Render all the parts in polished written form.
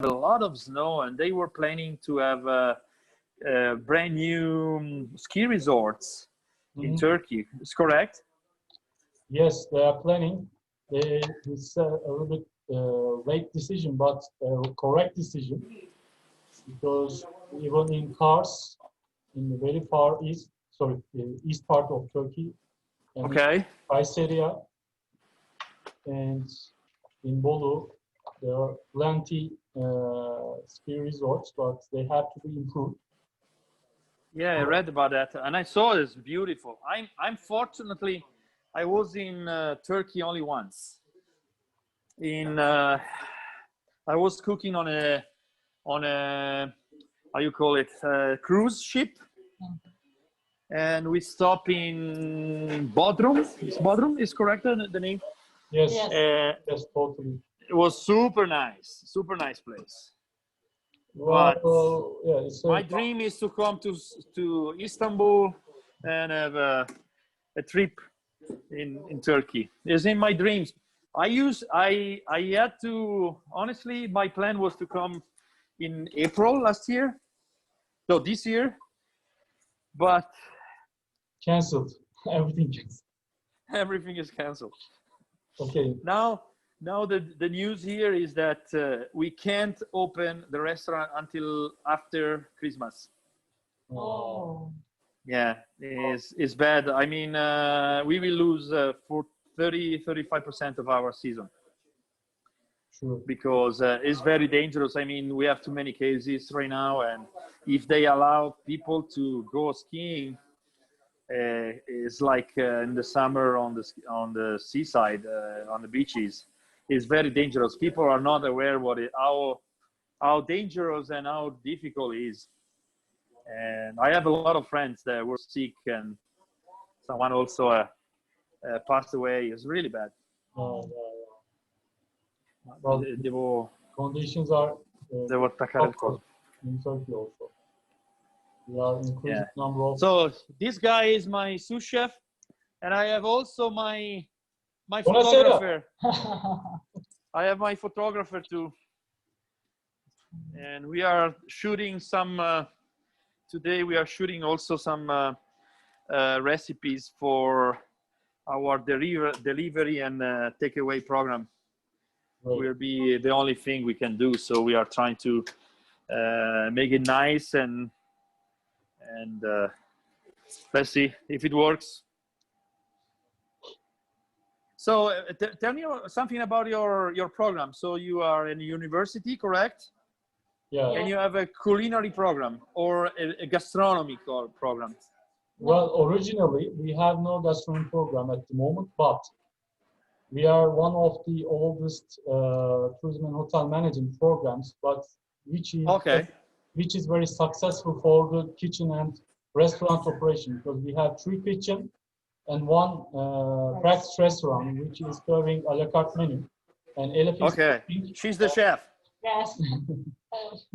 a lot of snow, and they were planning to have brand new ski resorts in Turkey. Is correct? Yes, they are planning. It's a little bit late decision, but correct decision, because even in Kars, in the very far east, east part of Turkey, and Okay. Kayseri, and in Bolu, there are plenty ski resorts, but they have to be improved. Yeah, I read about that, and I saw it's beautiful. I'm fortunately, I was in Turkey only once. I was cooking on a how you call it, cruise ship, and we stop in Bodrum. Is Bodrum is correct the name? Yes, yes, totally. It was super nice place. Well, But yeah, my dream is to come to Istanbul and have a trip in Turkey. It's in my dreams. I had to, honestly, my plan was to come in April last year, no, this year, but canceled. Everything canceled. Everything is canceled. Okay. Now the news here is that we can't open the restaurant until after Christmas. Oh. Yeah, it's bad. I mean, we will lose for 35% of our season. Sure. Because it's very dangerous. I mean, we have too many cases right now, and if they allow people to go skiing, it's like in the summer on the seaside, on the beaches, it's very dangerous. People are not aware how dangerous and how difficult it is. And I have a lot of friends that were sick, and someone also passed away. It's really bad. Oh, yeah. Well, conditions are tough in Turkey also. We are increasing number of. So this guy is my sous chef, and I have also my photographer. I have my photographer too, and we are shooting some. Today we are shooting also some recipes for our delivery and takeaway program. Will be the only thing we can do, so we are trying to make it nice, and let's see if it works. So tell me something about your program. So you are in university, correct? Yeah. And you have a culinary program or a gastronomical program? Well, originally we have no gastronomy program at the moment, but we are one of the oldest tourism and hotel management programs, but which is very successful for the kitchen and restaurant operation, because we have 3 kitchen and 1 practice restaurant, which is serving a la carte menu. And Elif is cooking. She's the chef. Yes.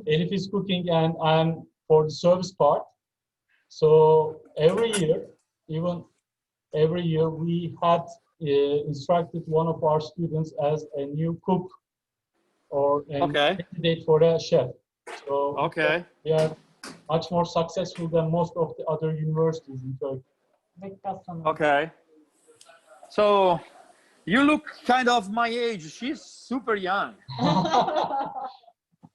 Elif is cooking, and I'm for the service part. So every year we had instructed one of our students as a new cook or a candidate for a chef. So we are much more successful than most of the other universities in Turkey. Okay. So you look kind of my age. She's super young.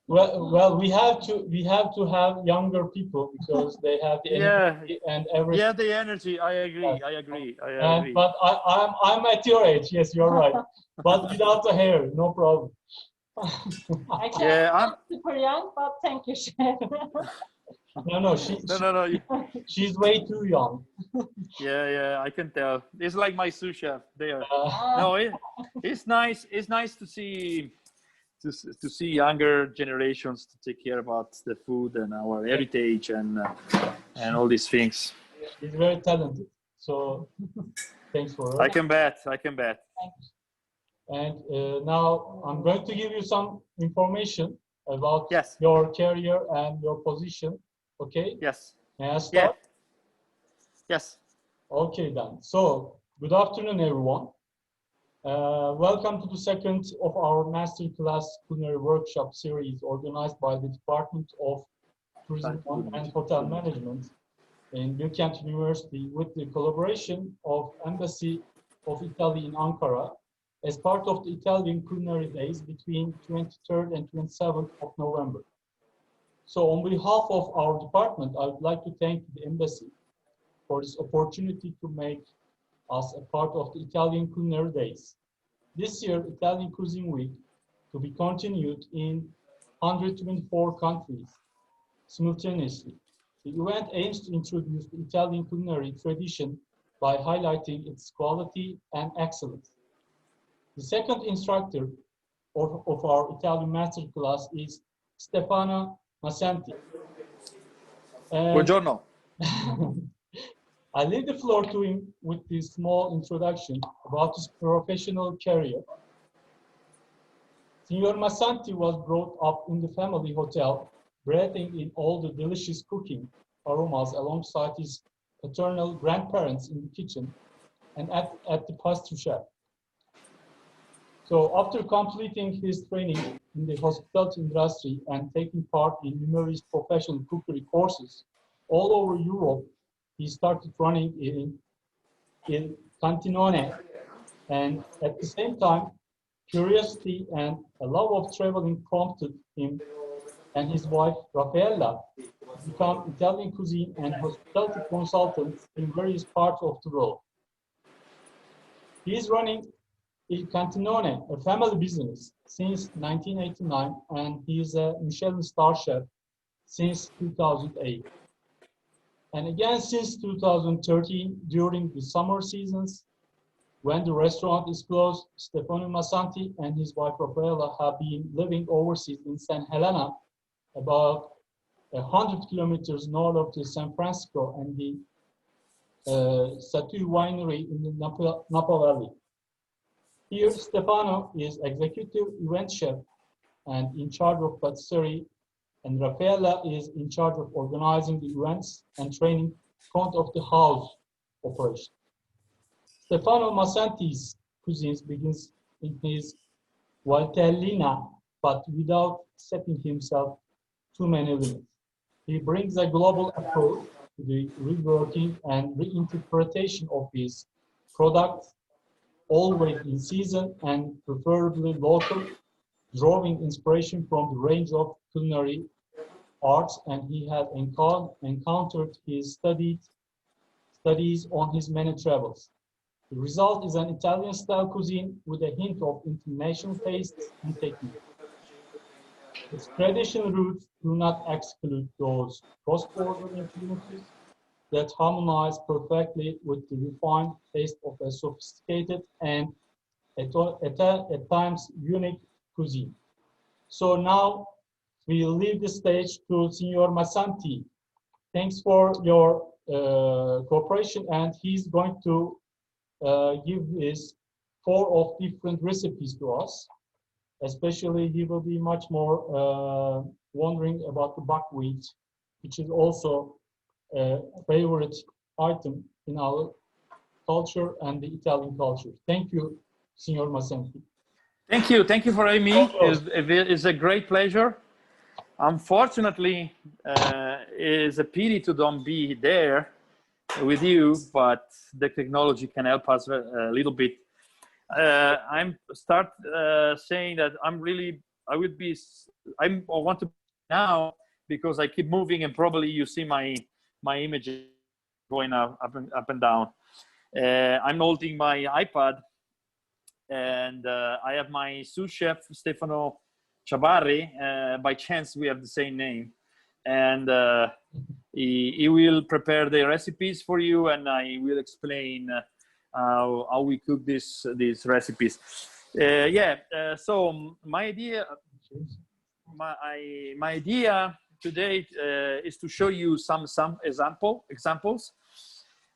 Well, we have to have younger people, because they have the energy and everything. Yeah, the energy. I agree. Yes. I agree. But I'm at your age. Yes, you're right. But without the hair, no problem. Actually, I'm super young, but thank you, chef. No. She's way too young. Yeah, I can tell. It's like my sous chef there. No, it's nice. It's nice to see younger generations to take care about the food and our heritage and all these things. He's very talented. So thanks for it. I can bet. And now I'm going to give you some information about your career and your position. Okay? Yes. May I start? Yes. Okay then. So good afternoon, everyone. Welcome to the second of our masterclass culinary workshop series organized by the Department of Tourism and Hotel Management in Bilkent University with the collaboration of Embassy of Italy in Ankara as part of the Italian Culinary Days between 23rd and 27th of November. So on behalf of our department, I would like to thank the Embassy for this opportunity to make us a part of the Italian Culinary Days. This year, Italian Cuisine Week to be continued in 124 countries simultaneously. The event aims to introduce the Italian culinary tradition by highlighting its quality and excellence. The second instructor of our Italian masterclass is Stefano Masanti. Buongiorno. I leave the floor to him with this small introduction about his professional career. Signor Masanti was brought up in the family hotel, breathing in all the delicious cooking aromas alongside his paternal grandparents in the kitchen and at the pastry chef. So after completing his training in the hospitality industry and taking part in numerous professional cookery courses all over Europe, he started running in Cantinone, and at the same time, curiosity and a love of traveling prompted him and his wife, Raffaella, to become Italian cuisine and hospitality consultants in various parts of the world. He is running Il Cantinone, a family business, since 1989, and he is a Michelin star chef since 2008. And again, since 2013, during the summer seasons, when the restaurant is closed, Stefano Masanti and his wife Raffaella have been living overseas in San Helena, about 100 kilometers north of the San Francisco and the Satu winery in the Napa Valley. Here, Stefano is executive event chef and in charge of patisserie, and Raffaella is in charge of organizing the events and training front of the house operation. Stefano Masanti's cuisines begins in his Valtellina, but without setting himself too many limits. He brings a global approach to the reworking and reinterpretation of his products, always in season and preferably local, drawing inspiration from the range of culinary arts, and he has encountered his studies on his many travels. The result is an Italian-style cuisine with a hint of international tastes and technique. Its traditional roots do not exclude those cross-border influences that harmonize perfectly with the refined taste of a sophisticated and at times unique cuisine. So now we'll leave the stage to Signor Masanti. Thanks for your cooperation, and he's going to give his 4 of different recipes to us. Especially, he will be much more wondering about the buckwheat, which is also a favorite item in our culture and the Italian culture. Thank you, Signor Masanti. Thank you for having me. It's a great pleasure. Unfortunately, it's a pity to don't be there with you, but the technology can help us a little bit. I'm saying that I want to now because I keep moving and probably you see my image going up and down. I'm holding my iPad and I have my sous chef Stefano Ciabarri. By chance we have the same name, and he will prepare the recipes for you, and I will explain how we cook these recipes. So my idea today is to show you some examples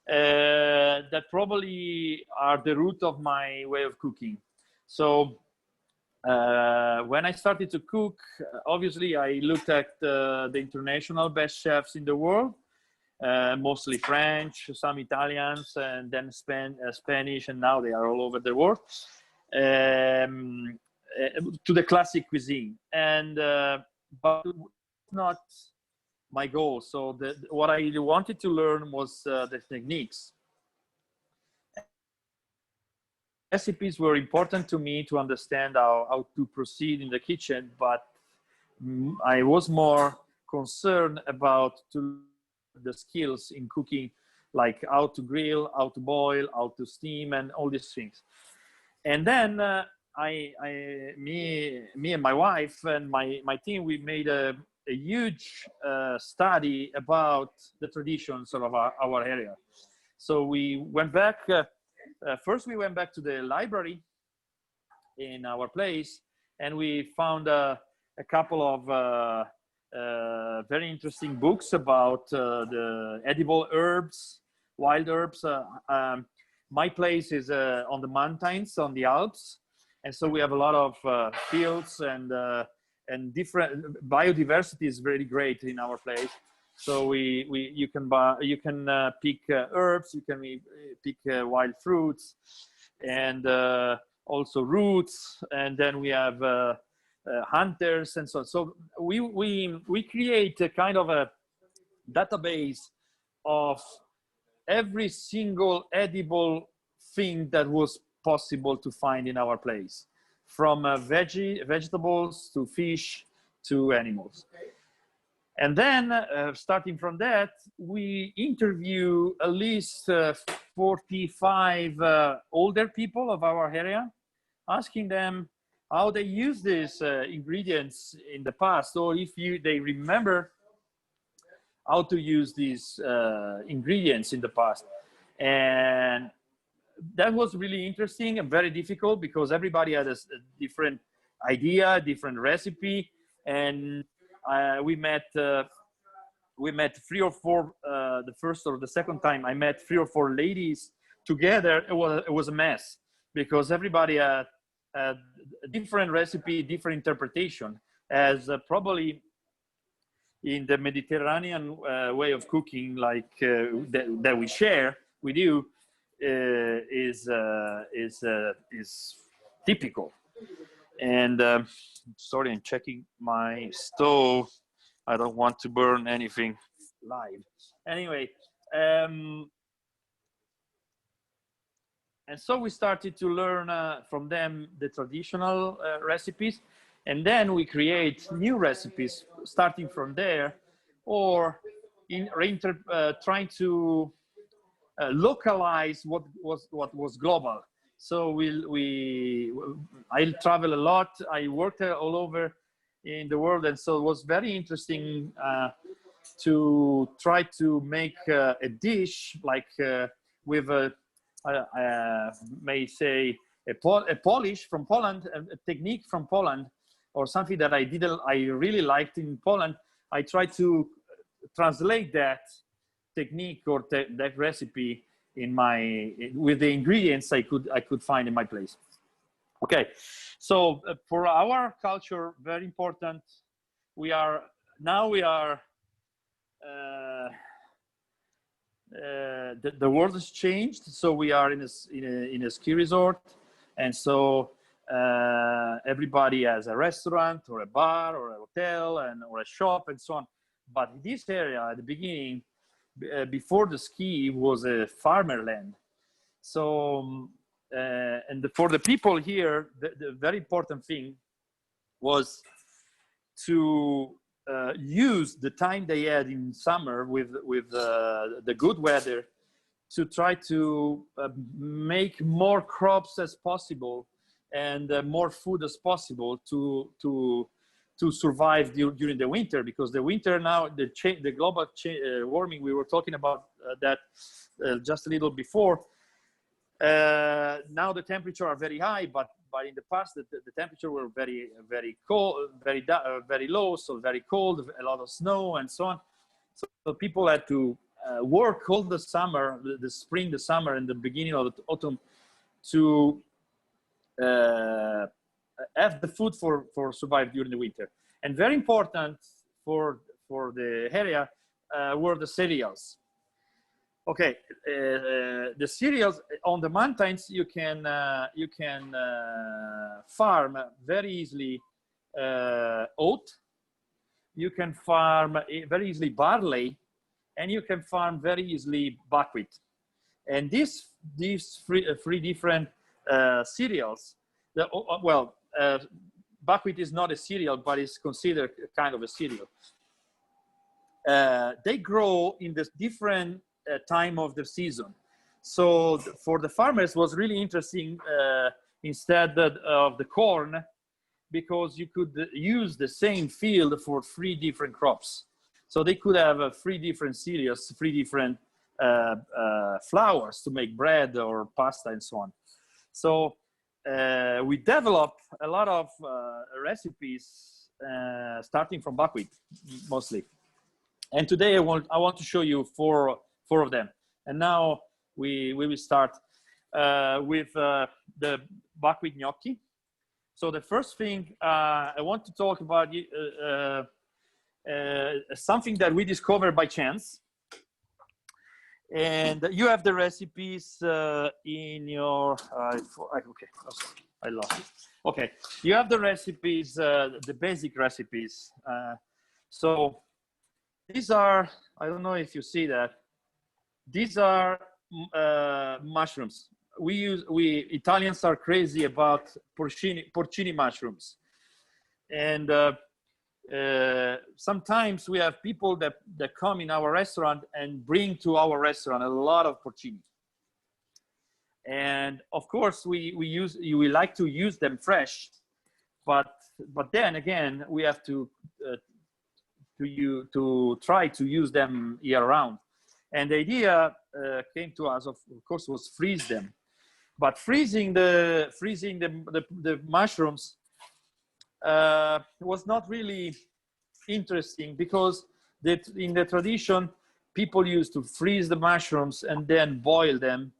that probably are the root of my way of cooking. So when I started to cook, obviously I looked at the international best chefs in the world, mostly French, some Italians, and then Spanish, and now they are all over the world. to the classic cuisine. And but not my goal. So what I wanted to learn was the techniques. Recipes were important to me to understand how to proceed in the kitchen, but I was more concerned about the skills in cooking, like how to grill, how to boil, how to steam, and all these things. And then me and my wife and my team, we made a huge study about the traditions of our area. So we went back. First, we went back to the library in our place, and we found a couple of very interesting books about the edible herbs, wild herbs. My place is on the mountains, on the Alps, and so we have a lot of fields and different biodiversity is very great in our place. So you can pick herbs, you can pick wild fruits, and also roots, and then we have hunters and so on. So we create a kind of a database of every single edible thing that was possible to find in our place, from vegetables to fish to animals. And then starting from that, we interview at least 45 older people of our area, asking them how they use these ingredients in the past, or if they remember how to use these ingredients in the past. And that was really interesting and very difficult because everybody had a different idea, different recipe. And we met 3 or 4, the first or the second time I met 3 or 4 ladies together. It was a mess because everybody had a different recipe, different interpretation, as probably in the Mediterranean way of cooking, like that we share with you, is typical. And sorry, I'm checking my stove. I don't want to burn anything live. Anyway, and so we started to learn from them the traditional recipes, and then we create new recipes starting from there, or trying to localize what was global. So I travel a lot. I worked all over in the world, and so it was very interesting to try to make a dish like with may say a polish from Poland, a technique from Poland, or something that I really liked in Poland. I tried to translate that technique or that recipe with the ingredients I could find in my place. Okay, so for our culture, very important. The world has changed, so we are in a ski resort, and so everybody has a restaurant or a bar or a hotel or a shop and so on. But this area at the beginning, before the ski, was a farmer land. So and for the people here, the very important thing was to use the time they had in summer with the good weather to try to make more crops as possible and more food as possible to survive during the winter, because the winter now, the global warming, we were talking about that just a little before. Now the temperature are very high, but in the past the temperature were very cold, very low, so very cold, a lot of snow and so on. So people had to work all the summer, the spring, the summer, and the beginning of the autumn to have the food for survive during the winter. And very important for the area were the cereals. Okay, the cereals on the mountains you can farm very easily oat. You can farm very easily barley, and you can farm very easily buckwheat. And these three different cereals. Buckwheat is not a cereal, but it's considered kind of a cereal. They grow in this different time of the season. So for the farmers was really interesting instead of the corn, because you could use the same field for 3 different crops. So they could have 3 different cereals, 3 different flours to make bread or pasta and so on. So we developed a lot of recipes starting from buckwheat mostly. And today I want to show you four of them. And now we will start with the buckwheat gnocchi. So the first thing I want to talk about something that we discovered by chance. And you have the recipes in your, okay, oh, sorry, I lost it. Okay, you have the recipes, the basic recipes. So these are, I don't know if you see that, these are mushrooms. Italians are crazy about porcini mushrooms. And sometimes we have people that come in our restaurant and bring to our restaurant a lot of porcini. And of course, we like to use them fresh, but then again, we have to try to use them year round. And the idea came to us, of course, was freeze them. But freezing the mushrooms was not really interesting, because in the tradition, people used to freeze the mushrooms and then boil them,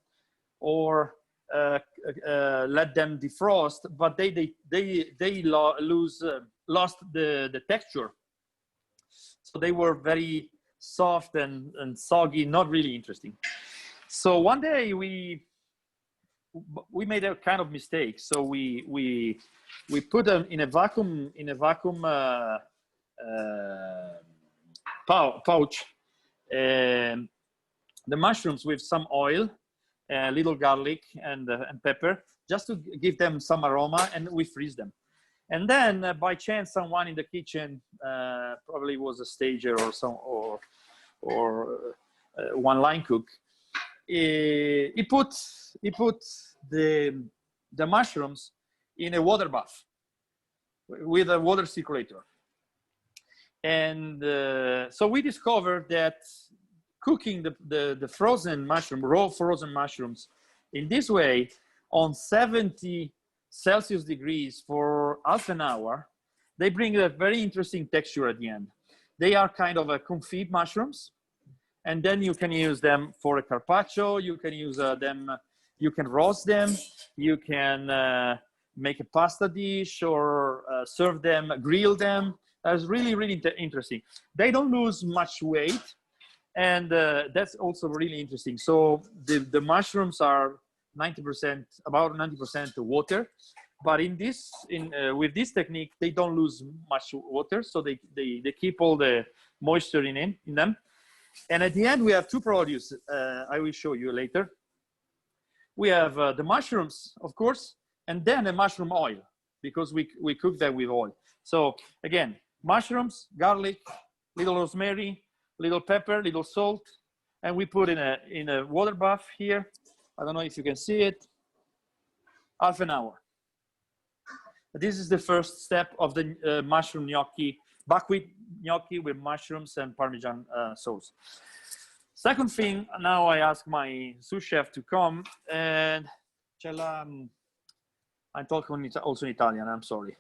or let them defrost, but they lost the texture. So they were very soft and soggy, not really interesting. So one day we made a kind of mistake. So we put them in a vacuum pouch, the mushrooms with some oil, a little garlic and pepper, just to give them some aroma, and we freeze them. And then by chance, someone in the kitchen, probably was a stager or one line cook, he put the mushrooms in a water bath with a water circulator. And so we discovered that cooking the frozen mushroom, raw frozen mushrooms, in this way on 70 Celsius degrees for half an hour, they bring a very interesting texture at the end. They are kind of a confit mushrooms, and then you can use them for a carpaccio. You can use them, you can roast them, you can make a pasta dish, or serve them, grill them. That's really, really interesting. They don't lose much weight, and that's also really interesting. So the mushrooms are 90%, about 90% water, but with this technique, they don't lose much water, so they keep all the moisture in them. And at the end, we have 2 produce. I will show you later. We have the mushrooms, of course, and then a mushroom oil, because we cook them with oil. So again, mushrooms, garlic, little rosemary, little pepper, little salt, and we put in a water bath here. I don't know if you can see it. Half an hour. This is the first step of the mushroom gnocchi, buckwheat gnocchi with mushrooms and Parmesan sauce. Second thing, now I ask my sous chef to come, and I'm talking also in Italian, I'm sorry,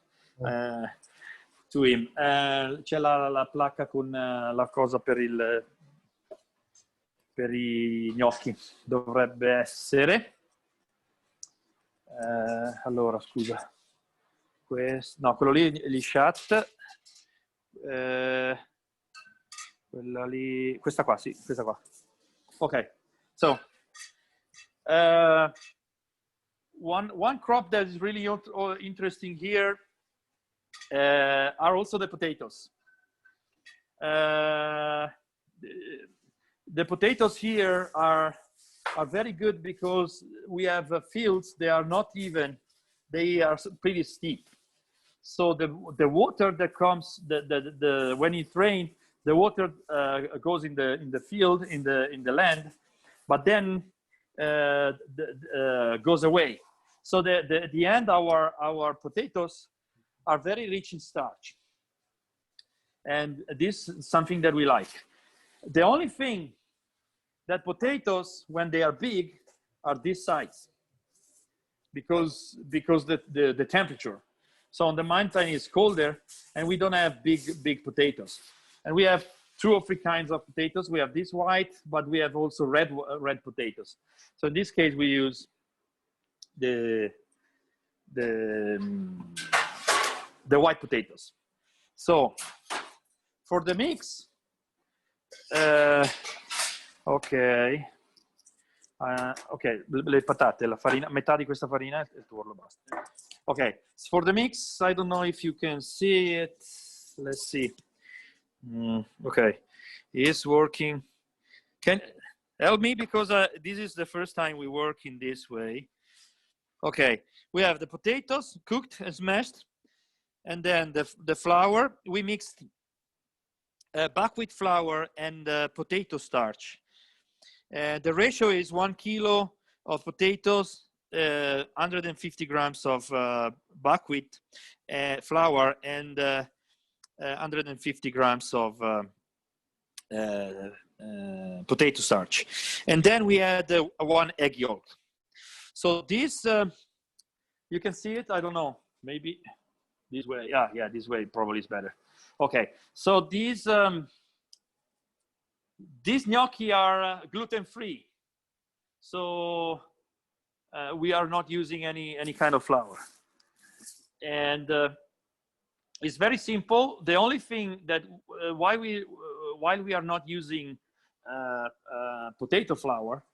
to him. C'è la placca con la cosa per i gnocchi, dovrebbe essere. Allora, scusa. No, quello lì è lisciat. Quella lì, questa qua, sì, questa qua. Ok, So one crop that is really interesting here are also the potatoes. The potatoes here are very good because we have fields. They are not even, they are pretty steep. So the water that comes, when it rains, the water goes in the field, in the land, but then goes away. So at the end, our potatoes are very rich in starch, and this is something that we like. The only thing that potatoes, when they are big, are this size, because the temperature. So on the mountain is colder, and we don't have big potatoes. And we have 2 or 3 kinds of potatoes. We have this white, but we have also red potatoes. So in this case, we use the white potatoes. So for the mix, ok, le patate, la farina, metà di questa farina e il tuorlo, basta. Okay, so for the mix, I don't know if you can see it. Let's see. Okay, it's working. Can help me, because this is the first time we work in this way. Okay, we have the potatoes cooked and smashed, and then the flour. We mixed buckwheat flour and potato starch. The ratio is 1 kilo of potatoes, 150 grams of buckwheat flour, and 150 grams of potato starch. And then we add 1 egg yolk. So this, you can see it, I don't know, maybe this way. Yeah, this way probably is better. Okay, so these gnocchi are gluten-free. So we are not using any kind of flour. And it's very simple. The only thing that while we are not using potato flour,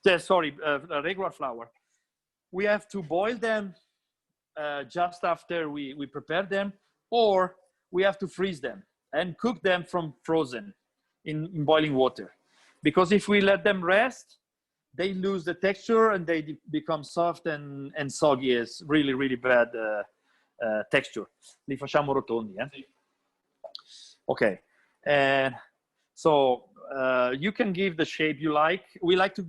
regular flour, we have to boil them just after we prepare them, or we have to freeze them and cook them from frozen in boiling water. Because if we let them rest, they lose the texture and they become soft and soggy. It's really bad texture. Li facciamo rotondi, eh? Okay, and so you can give the shape you like. We like to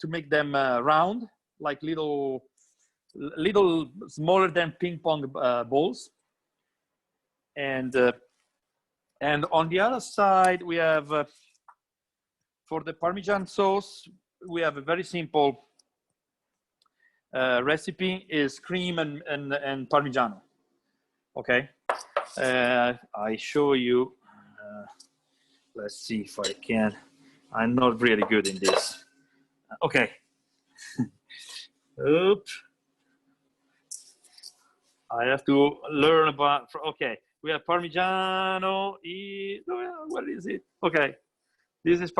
make them round, like little smaller than ping pong balls. And on the other side, we have for the Parmesan sauce, we have a very simple recipe. Is cream and Parmigiano. Okay, I show you. Let's see if I can. I'm not really good in this. Okay. Oops. I have to learn about. Okay, we have Parmigiano. What is it? Okay, this is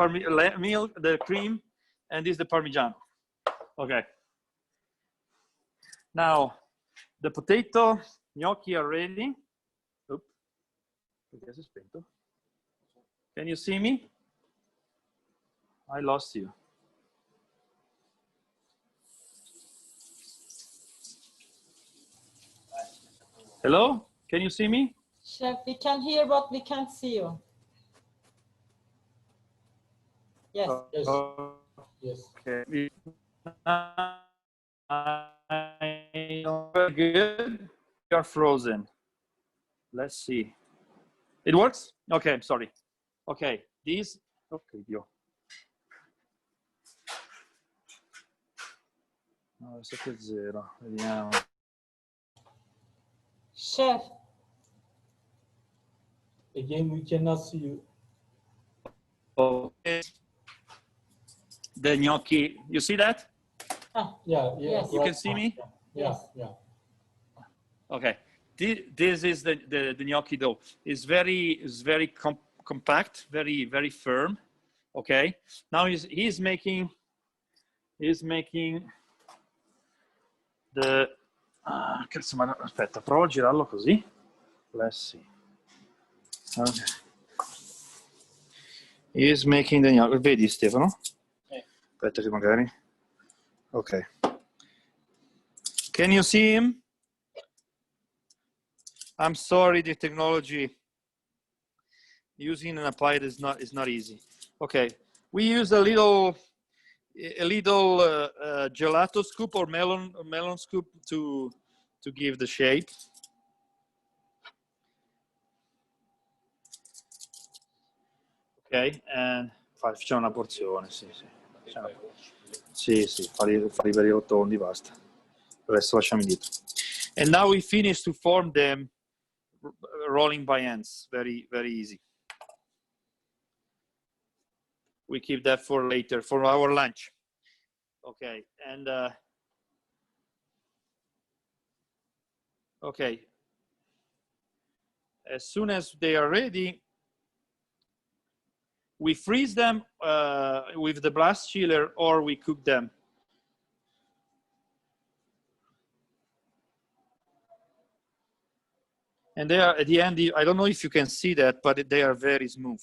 milk, the cream, and this is the Parmigiano. Okay. Now, the potato gnocchi are ready. Oops. Can you see me? I lost you. Hello? Can you see me? Chef, we can hear, but we can't see you. Yes. Yes. Yes. Okay. Very good. You are frozen. Let's see. It works? Okay, I'm sorry. Okay, these. Okay, Dio. No, questo è 0. Vediamo. Chef. Again, we cannot see you. Okay. The gnocchi. You see that? Ah, Yeah. Yes. You can see me? Yeah. Okay. This is the gnocchi dough. It's very compact, very firm. Okay. Now he's making is making the cazzo, ma aspetta, provo a girarlo così. Let's see. Okay. Is making the gnocchi. Vedi Stefano? Aspetta che magari. Ok. Can you see him? I'm sorry, the technology using an applied is not easy. Okay, we use a little gelato scoop or melon scoop to give the shape. Ok, and facciamo una porzione, sì. Sì, farli belli rotondi, basta. Il resto lasciamo indietro. And now we finish to form them rolling by hands. Very, very easy. We keep that for later, for our lunch. Okay, and okay. As soon as they are ready, we freeze them with the blast chiller, or we cook them. And they are, at the end, I don't know if you can see that, but they are very smooth.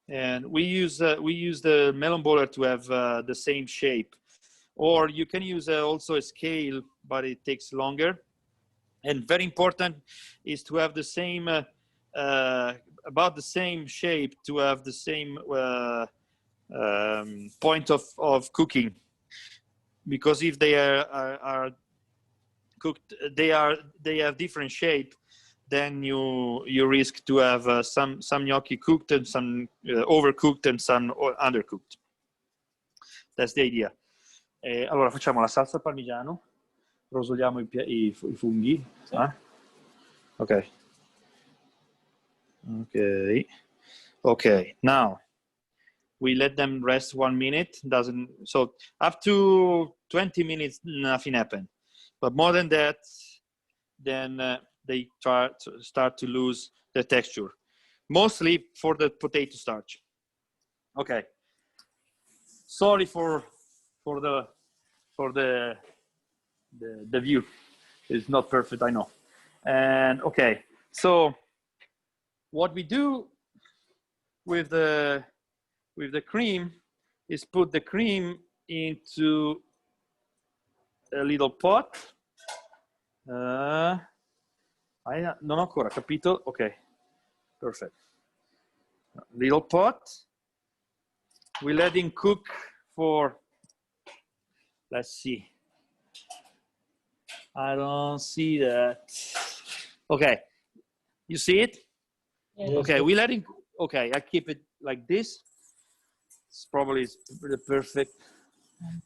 And we use the melon baller to have the same shape. Or you can use also a scale, but it takes longer. And very important is to have the same, about the same shape, to have the same point of cooking. Because if they are cooked, they have different shape, then you risk to have some gnocchi cooked and some overcooked and some undercooked. That's the idea. Allora facciamo la salsa parmigiano, rosoliamo i funghi. Sì. Ok. Okay. Now we let them rest 1 minute. So up to 20 minutes, nothing happened. But more than that, then they start to lose the texture, mostly for the potato starch. Okay. Sorry for the view. It's not perfect, I know. And okay, so what we do with the cream is put the cream into a little pot. Non ho ancora capito. Okay, perfect. Little pot. We let him cook for, let's see. I don't see that. Okay, you see it? Yes. Okay, we let him. Okay, I keep it like this. It's probably the perfect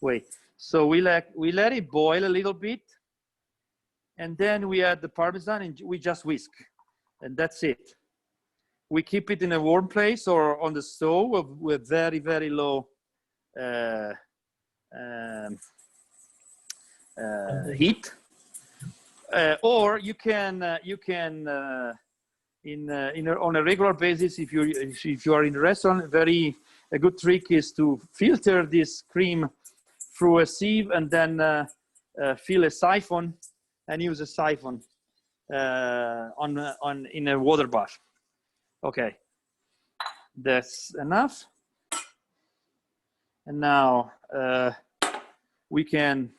way. So we let it boil a little bit, and then we add the Parmesan and we just whisk, and that's it. We keep it in a warm place or on the stove with very, very low heat. Or you can on a regular basis, if you are in a restaurant, a good trick is to filter this cream through a sieve and then fill a siphon and use a siphon in a water bath. Okay, that's enough. And now we can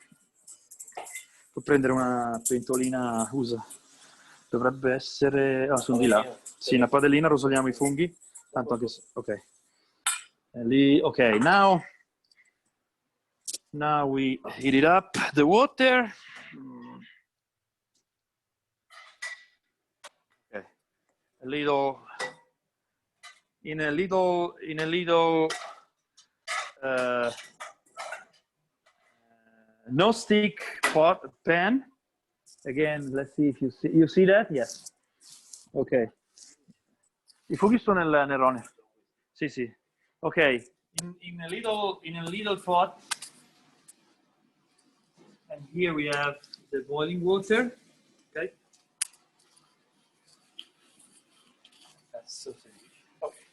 prendere una pentolina, usa. Dovrebbe essere, sono di là. Sì, una padellina, rosoliamo i funghi. Tanto anche se, ok. Lì, ok, now we heat it up, the water. Okay. In a little no stick pan. Again, let's see if you see that. Yes. Okay. I funghi sono nel nerone. Sì. Okay. In a little pot. And here we have the boiling water. Okay. That's so simple. Okay.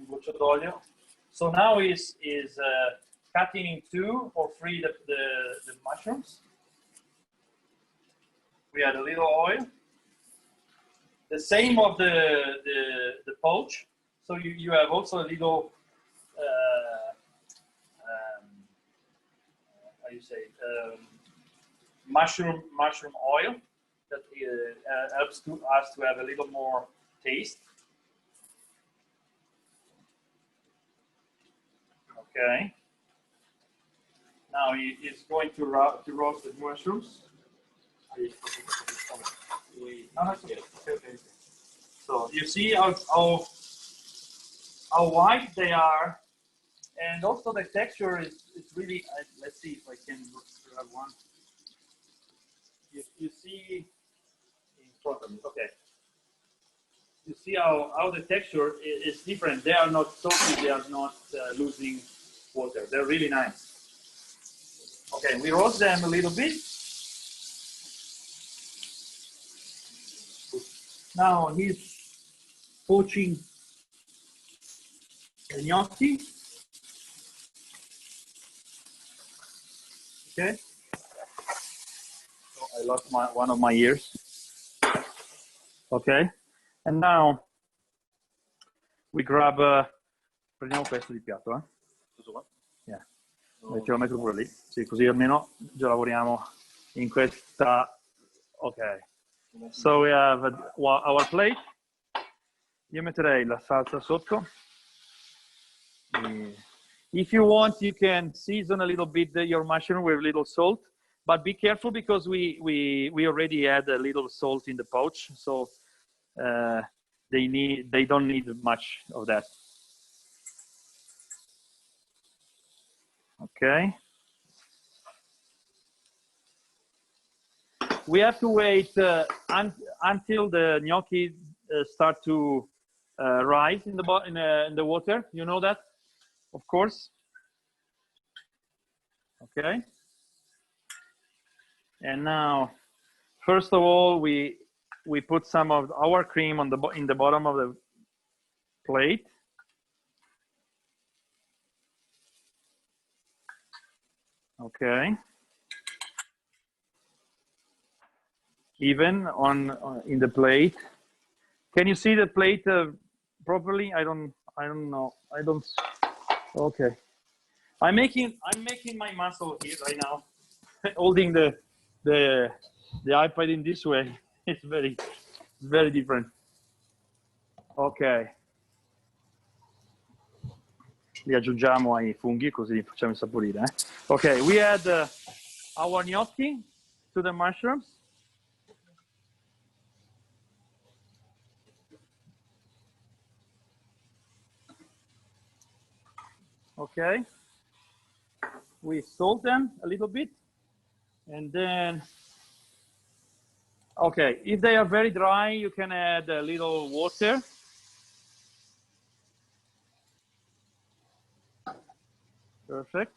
goccio d'olio. So now is cutting in 2 or 3 the mushrooms. We add a little oil. The same of the poach. So you have also a little how you say mushroom oil that helps us to have a little more taste. Okay. Now it's going to roast the mushrooms. So you see how white they are, and also the texture is really. Let's see if I can grab one. You see in front of me. Okay. You see how the texture is different. They are not salty. They are not losing water. They're really nice. Okay, we roast them a little bit. Now he's poaching the gnocchi. Okay. So I lost one of my ears. Okay. And now we grab. Prendiamo questo di piatto, eh? Yeah. Ce lo metto pure lì. Sì, così almeno già lavoriamo in questa. Okay. So we have our plate. Io metterei la salsa sotto. If you want, you can season a little bit your mushroom with a little salt, but be careful because we already add a little salt in the pouch, so they don't need much of that. Okay. We have to wait until the gnocchi start to rise in the water. You know that, of course. Okay. And now, first of all, we put some of our cream in the bottom of the plate. Okay. Even in the plate. Can you see the plate properly? I don't know. I don't. Okay. I'm making my muscle here right now, holding the iPad in this way. It's very different. Ok. Li aggiungiamo ai funghi così facciamo insaporire. Ok, we add our gnocchi to the mushrooms. Okay. We salt them a little bit, and then, okay, if they are very dry, you can add a little water. Perfect.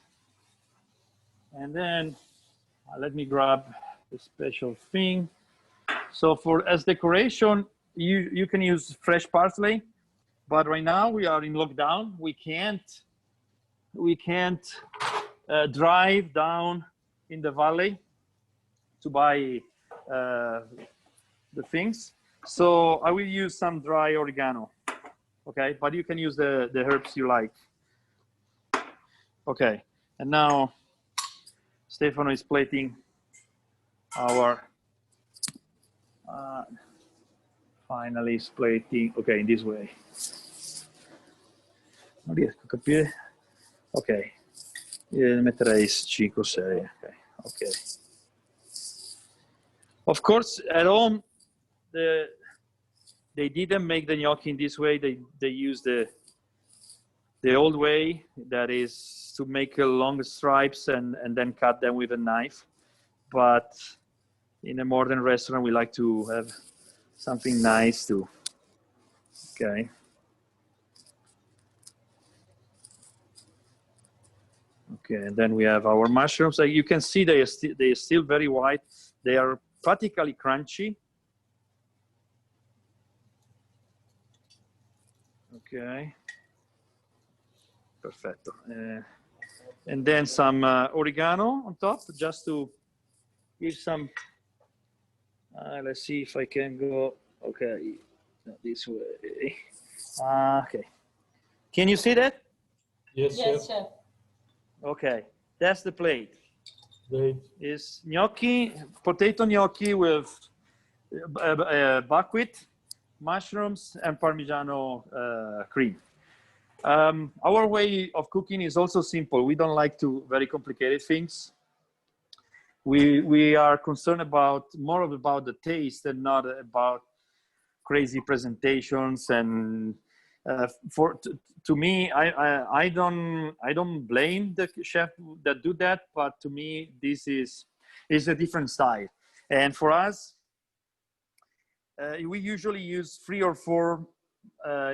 And then let me grab a special thing. So as decoration, you can use fresh parsley, but right now we are in lockdown. We can't drive down in the valley to buy the things. So I will use some dry oregano. Okay, but you can use the herbs you like. Okay, and now Stefano is plating our finally is plating. Okay, in this way. Non riesco a capire. Ok, io metterei 5 o 6. Okay. Of course, at home, they didn't make the gnocchi in this way. They used the old way, that is to make long stripes and then cut them with a knife. But in a modern restaurant, we like to have something nice too. Okay. Okay, and then we have our mushrooms. You can see they are still very white. They are practically crunchy. Okay. Perfetto. And then some oregano on top, just to give some. Let's see if I can go. Okay, this way. Okay. Can you see that? Yes, Yes, chef. chef. Okay, that's the plate. Great. Is gnocchi, potato gnocchi with buckwheat, mushrooms, and Parmigiano cream. Our way of cooking is also simple. We don't like to very complicated things. We are concerned about more about the taste and not about crazy presentations. And to me, I don't blame the chef that do that, but to me this is a different style. And for us, we usually use 3 or 4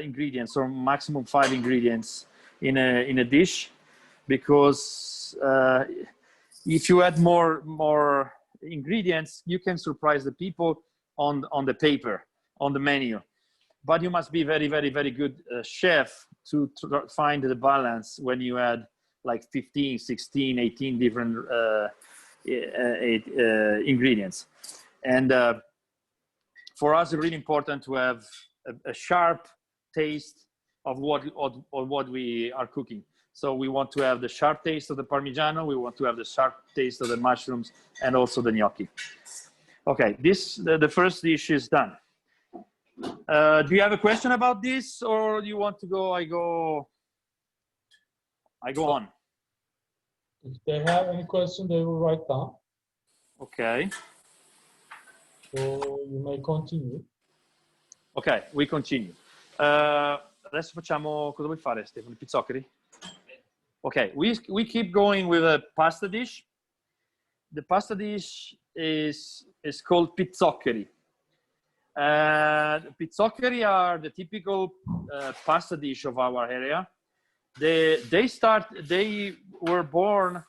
ingredients, or maximum 5 ingredients in a dish, because if you add more ingredients, you can surprise the people on the paper, on the menu. But you must be very, very, very good chef to find the balance when you add like 15, 16, 18 different ingredients. And for us, it's really important to have a sharp taste of what we are cooking. So we want to have the sharp taste of the Parmigiano, we want to have the sharp taste of the mushrooms, and also the gnocchi. Okay, the first dish is done. Do you have a question about this, or do you want to go? I go on. If they have any question, they will write down. Okay. So you may continue. Ok, we continue. Adesso facciamo, cosa vuoi fare, Stefano? Pizzoccheri? Okay, we keep going with a pasta dish. The pasta dish is called pizzoccheri. Pizzoccheri are the typical pasta dish of our area. They were born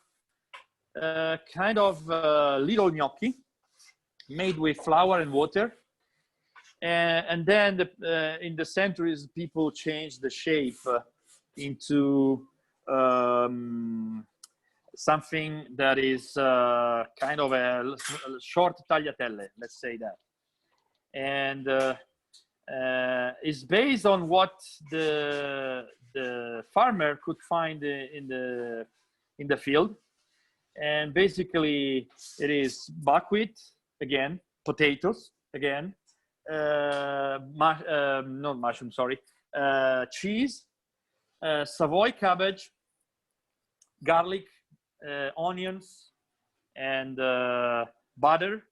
kind of little gnocchi made with flour and water. And then in the centuries, people changed the shape into something that is kind of a short tagliatelle, let's say that. And it's based on what the farmer could find in the field. And basically, it is buckwheat again, potatoes again, not mushroom, sorry, cheese, Savoy cabbage, garlic, onions, and butter,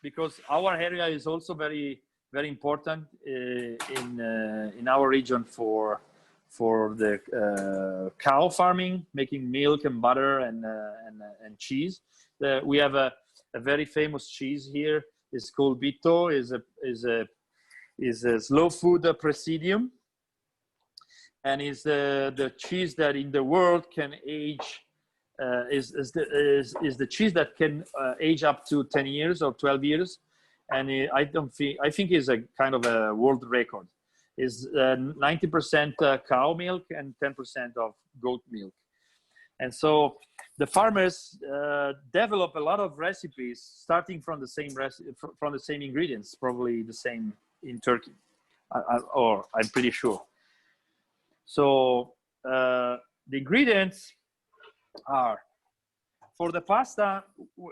because our area is also very, very important in our region for the cow farming, making milk and butter and cheese. We have a very famous cheese here. It's called Bitto. Is a slow food presidium, and is the cheese that in the world can age. Is the cheese that can age up to 10 years or 12 years, and I think is a kind of a world record. Is 90% cow milk and 10% of goat milk. And so the farmers develop a lot of recipes starting from the same ingredients, probably the same in Turkey, or I'm pretty sure. So the ingredients are, for the pasta,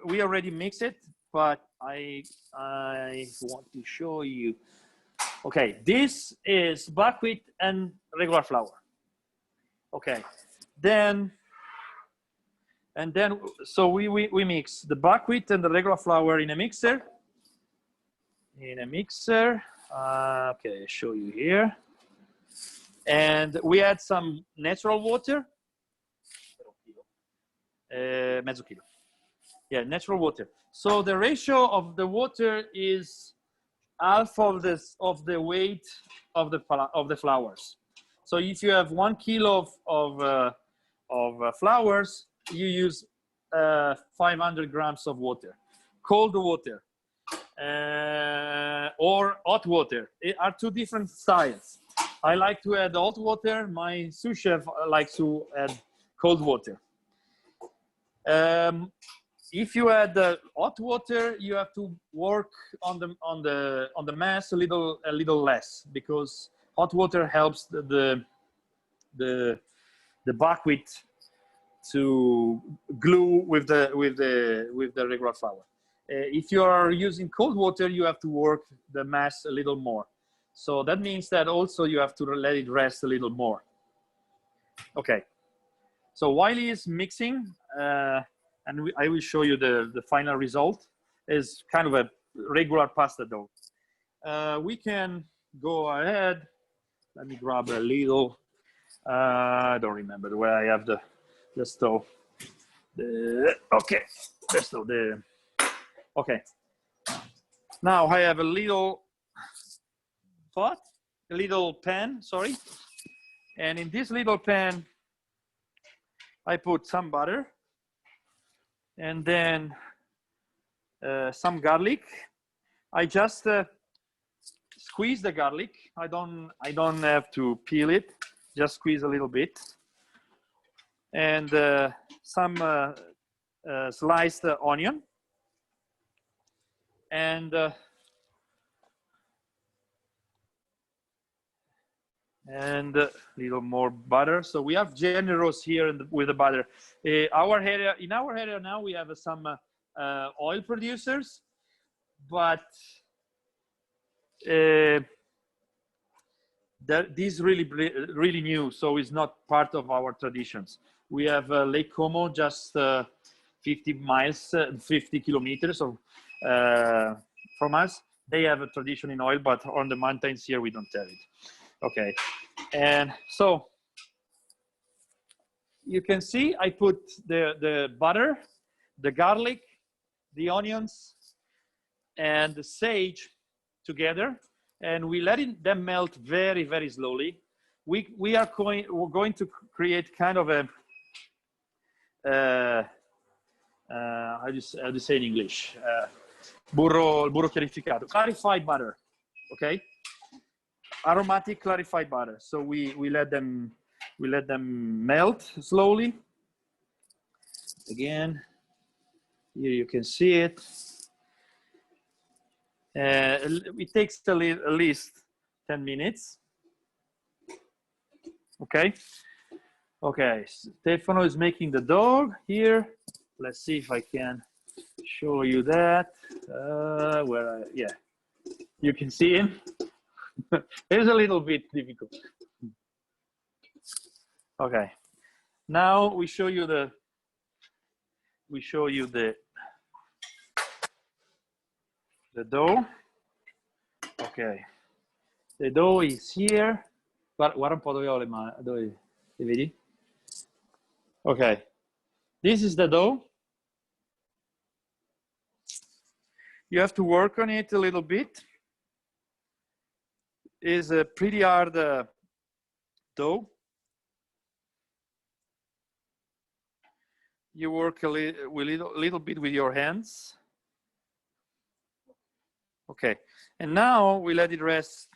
we already mix it, but I want to show you. Okay, this is buckwheat and regular flour. Okay, so we mix the buckwheat and the regular flour in a mixer. Okay, show you here. And we add some natural water. Mezzo kilo. Yeah, natural water. So the ratio of the water is half of the weight of the flours. So if you have 1 kilo of flours, you use 500 grams of water, cold water, or hot water. It are two different styles. I like to add hot water. My sous chef likes to add cold water. If you add hot water, you have to work on the mass a little less, because hot water helps the buckwheat to glue with the regular flour. If you are using cold water, you have to work the mass a little more. So that means that also you have to let it rest a little more. Okay. So while he is mixing, and I will show you the final result, is kind of a regular pasta dough. We can go ahead. Let me grab a little. I don't remember where I have the stove. Okay, the stove. Okay. Now I have a little pot, a little pan. Sorry, and in this little pan, I put some butter, and then some garlic. I just squeeze the garlic. I don't have to peel it. Just squeeze a little bit, and some sliced onion, and a little more butter. So we have generous here with the butter. In our area now we have some oil producers, but this really new, so it's not part of our traditions. We have Lake Como, just 50 miles, 50 kilometers from us. They have a tradition in oil, but on the mountains here we don't have it. Okay, and so you can see I put the butter, the garlic, the onions, and the sage together, and we let them melt very, very slowly. We're going to create kind of a how do you say in English? Burro chiarificato, clarified butter. Okay, aromatic clarified butter. So we let them melt slowly. Again, here you can see it. It takes at least 10 minutes. Okay. Okay, Stefano is making the dough here. Let's see if I can show you that. Yeah, you can see him. It's a little bit difficult. Okay, now we show you the dough. Okay, the dough is here. Guarda un po' dove ho le mani, dove li vedi? Okay, this is the dough. You have to work on it a little bit. It's a pretty hard dough. You work a little bit with your hands. Okay, and now we let it rest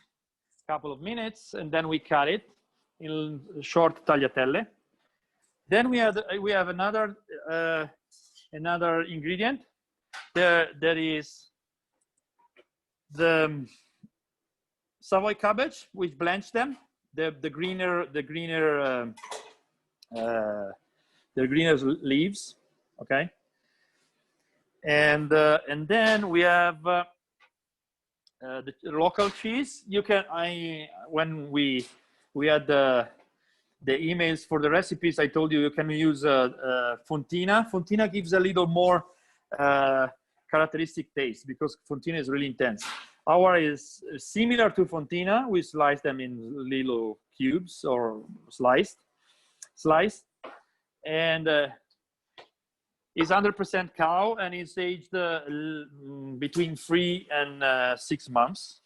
a couple of minutes, and then we cut it in short tagliatelle. Then we have another ingredient. There is the Savoy cabbage. We blanch them. The greener leaves. Okay. And then we have the local cheese. You can when we had the emails for the recipes, I told you can use Fontina. Fontina gives a little more characteristic taste because Fontina is really intense. Our is similar to Fontina. We slice them in little cubes or sliced, and it's 100% cow, and it's aged between 3 and 6 months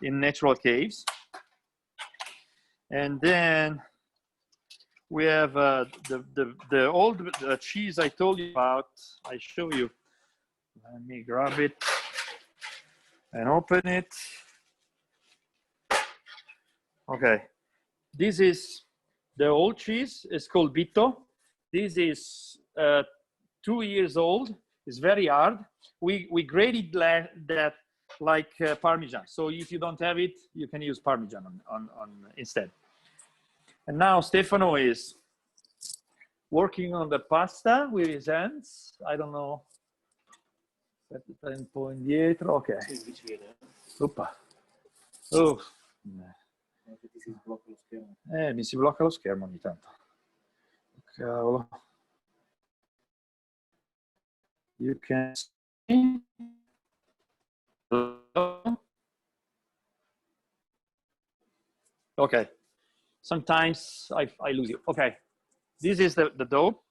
in natural caves. And then we have the old cheese I told you about. I show you. Let me grab it and open it. Okay, this is the old cheese. It's called Bitto. This is 2 years old. It's very hard. We graded that like Parmesan. So if you don't have it, you can use Parmesan on instead. And now Stefano is working on the pasta with his hands. I don't know. Okay. Oppa. Oh. Mi si blocca lo schermo ogni tanto. Cavolo. You can see. Okay. Sometimes I lose you. Okay. This is the dough.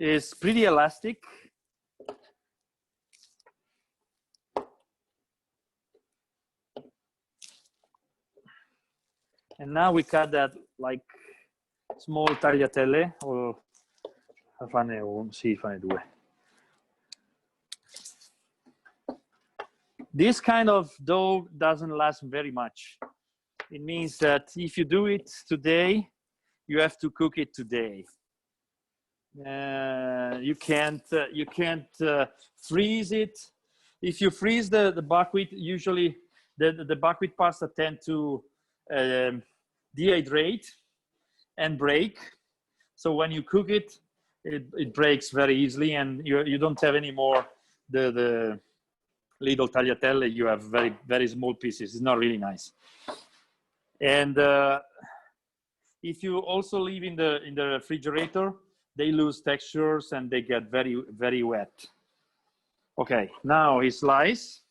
It's pretty elastic. And now we cut that like small tagliatelle, or fanne due. This kind of dough doesn't last very much. It means that if you do it today, you have to cook it today. You can't freeze it. If you freeze the buckwheat, usually the buckwheat pasta tend to dehydrate and break. So when you cook it, it breaks very easily, and you don't have any more the little tagliatelle. You have very small pieces. It's not really nice. And if you also leave in the refrigerator, they lose textures and they get very wet. Okay, now we slice.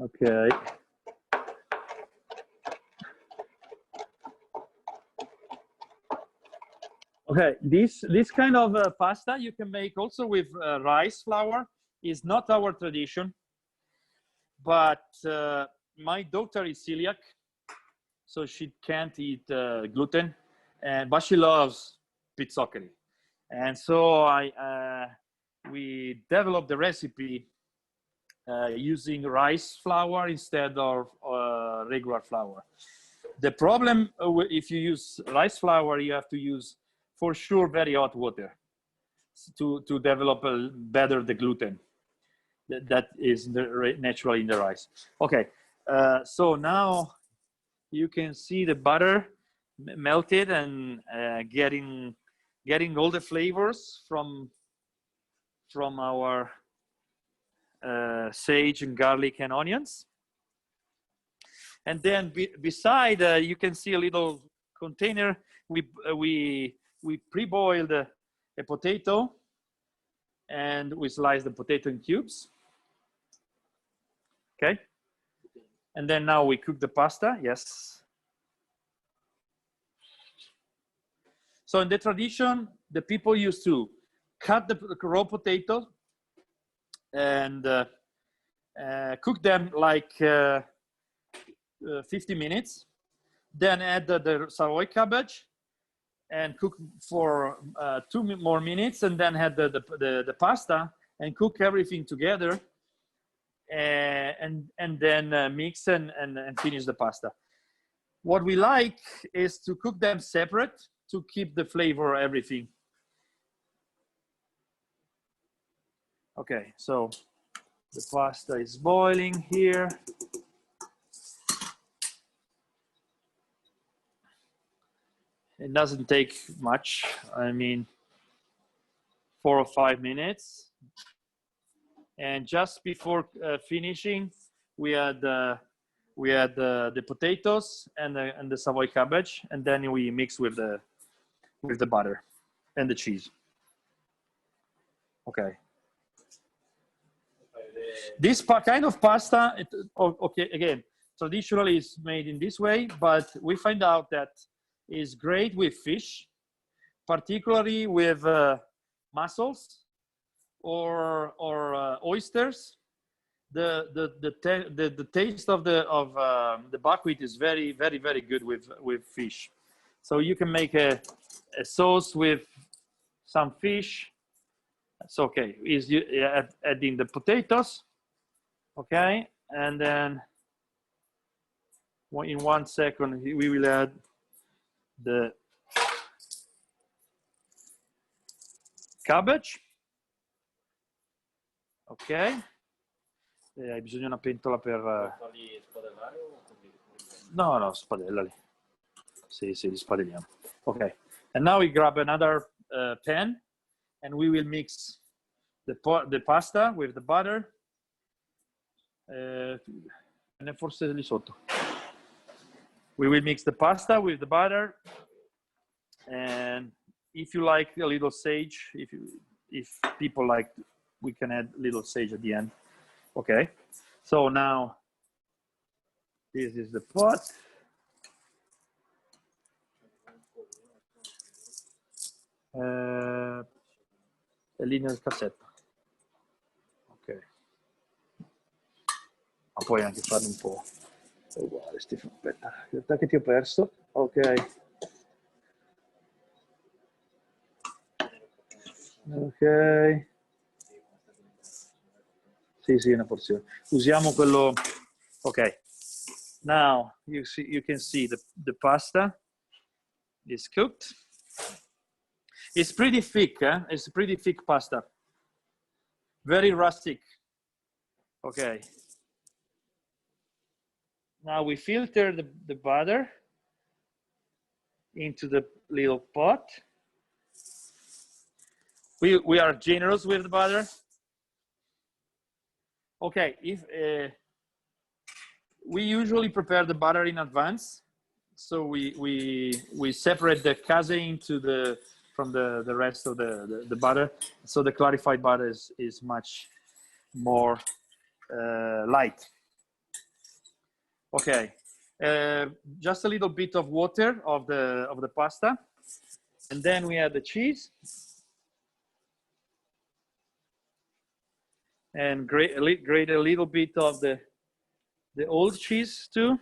Okay. Okay, this kind of pasta you can make also with rice flour. Is not our tradition, but my daughter is celiac, so she can't eat gluten, but she loves pizzoccheri, and so we developed the recipe using rice flour instead of regular flour. The problem if you use rice flour, you have to use for sure very hot water to develop better the gluten that is naturally in the rice. Okay, so now you can see the butter melted and getting all the flavors from our sage and garlic and onions. And then beside, you can see a little container. We pre-boiled a potato, and we sliced the potato in cubes. Okay. And then now we cook the pasta. Yes. So in the tradition, the people used to cut the raw potatoes and cook them like 50 minutes, then add the Savoy cabbage and cook for 2 more minutes, and then add the pasta and cook everything together, and then mix and finish the pasta. What we like is to cook them separate to keep the flavor, everything. Okay, so the pasta is boiling here. It doesn't take much. I mean, 4 or 5 minutes. And just before finishing, we had the potatoes and the Savoy cabbage, and then we mix with the butter and the cheese. Okay. This kind of pasta, okay, again, traditionally is made in this way, but we find out that is great with fish, particularly with mussels or oysters, the taste of the buckwheat is very good with fish. So you can make a sauce with some fish. It's okay. Is you adding the potatoes, okay, and then in 1 second we will add the cabbage, ok. Hai bisogno di una pentola per... Farli spadellare o così? No, spadellali. Sì, li spadelliamo. Ok. And now we grab another pan and we will mix the pasta with the butter. And forse lì sotto. We will mix the pasta with the butter, and if you like a little sage, if people like, we can add little sage at the end. Okay, so now this is the pot. È lì nel cassetto. Ok. Ma puoi anche farlo un po'. È uguale, Stefano. Aspetta che ti ho perso. Ok. Ok. Sì, una porzione. Usiamo quello. Ok. Now you can see the pasta is cooked. It's pretty thick, eh? It's pretty thick pasta. Very rustic. Okay. Now we filter the butter into the little pot. We are generous with the butter. Okay, if we usually prepare the butter in advance, so we separate the casein from the rest of the butter, so the clarified butter is much more light. Okay, just a little bit of water of the pasta, and then we add the cheese, and grate a little bit of the old cheese too.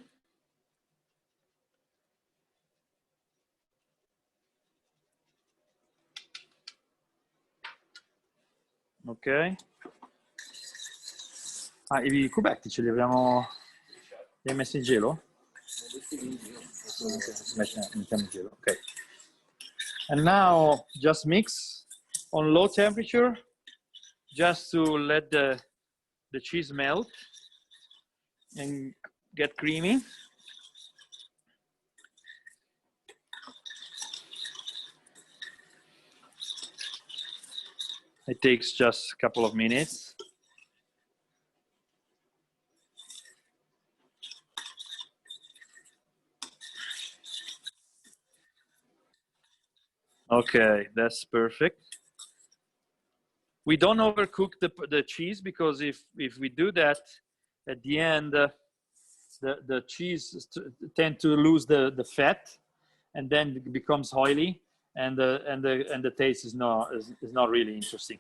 Ok. I cubetti ce li abbiamo messi in gelo? Mettiamo in gelo, ok. And now just mix on low temperature, just to let the cheese melt and get creamy. It takes just a couple of minutes. Okay, that's perfect. We don't overcook the cheese, because if we do that, at the end the cheese tend to lose the fat, and then it becomes oily, and the taste is not really interesting.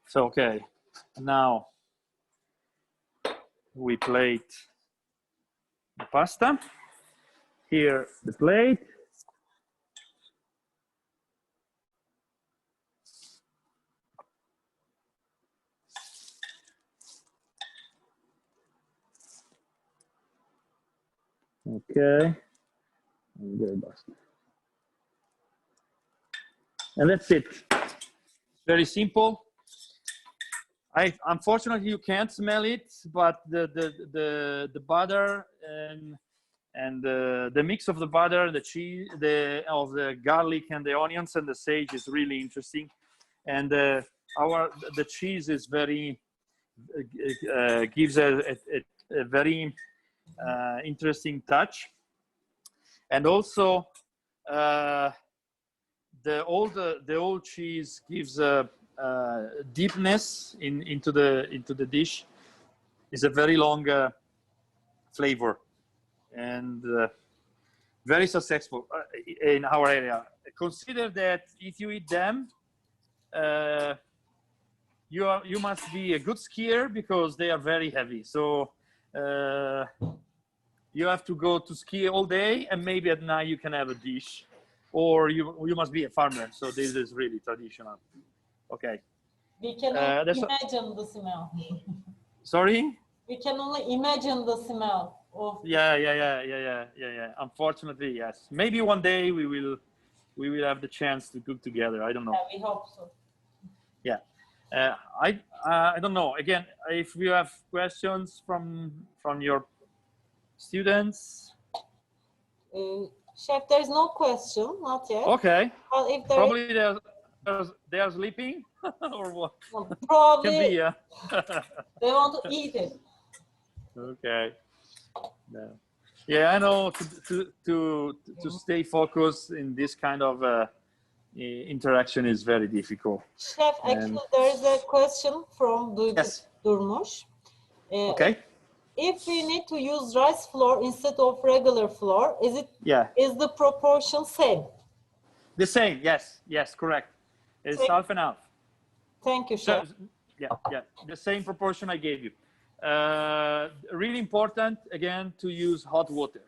So okay, now we plate the pasta. Here the plate. Okay, and that's it. Very simple. Unfortunately you can't smell it, but the butter and the mix of the butter, the cheese, of the garlic and the onions and the sage is really interesting, and the cheese is very gives a very interesting touch, and also the old cheese gives a deepness into the dish. It's a very long flavor, and very successful in our area. Consider that if you eat them you must be a good skier because they are very heavy. So you have to go to ski all day, and maybe at night you can have a dish, or you must be a farmer. So this is really traditional. Okay. We can only imagine the smell. Sorry? We can only imagine the smell of. Yeah. Unfortunately, yes. Maybe one day we will have the chance to cook together. I don't know. Yeah, we hope so. Yeah. I don't know. Again, if you have questions from your students. Chef, there's no question, not yet. Okay. Well, if there probably they are sleeping or what? Well, probably can be, yeah. they want to eat it. Okay. No. Yeah, I know to stay focused in this kind of interaction is very difficult. Chef, actually, there is a question from Yes. Durmuş. Okay. If we need to use rice flour instead of regular flour, is the proportion same? The same, yes, correct. It's half and half. Thank you, Chef. So, yeah, the same proportion I gave you. Really important again to use hot water,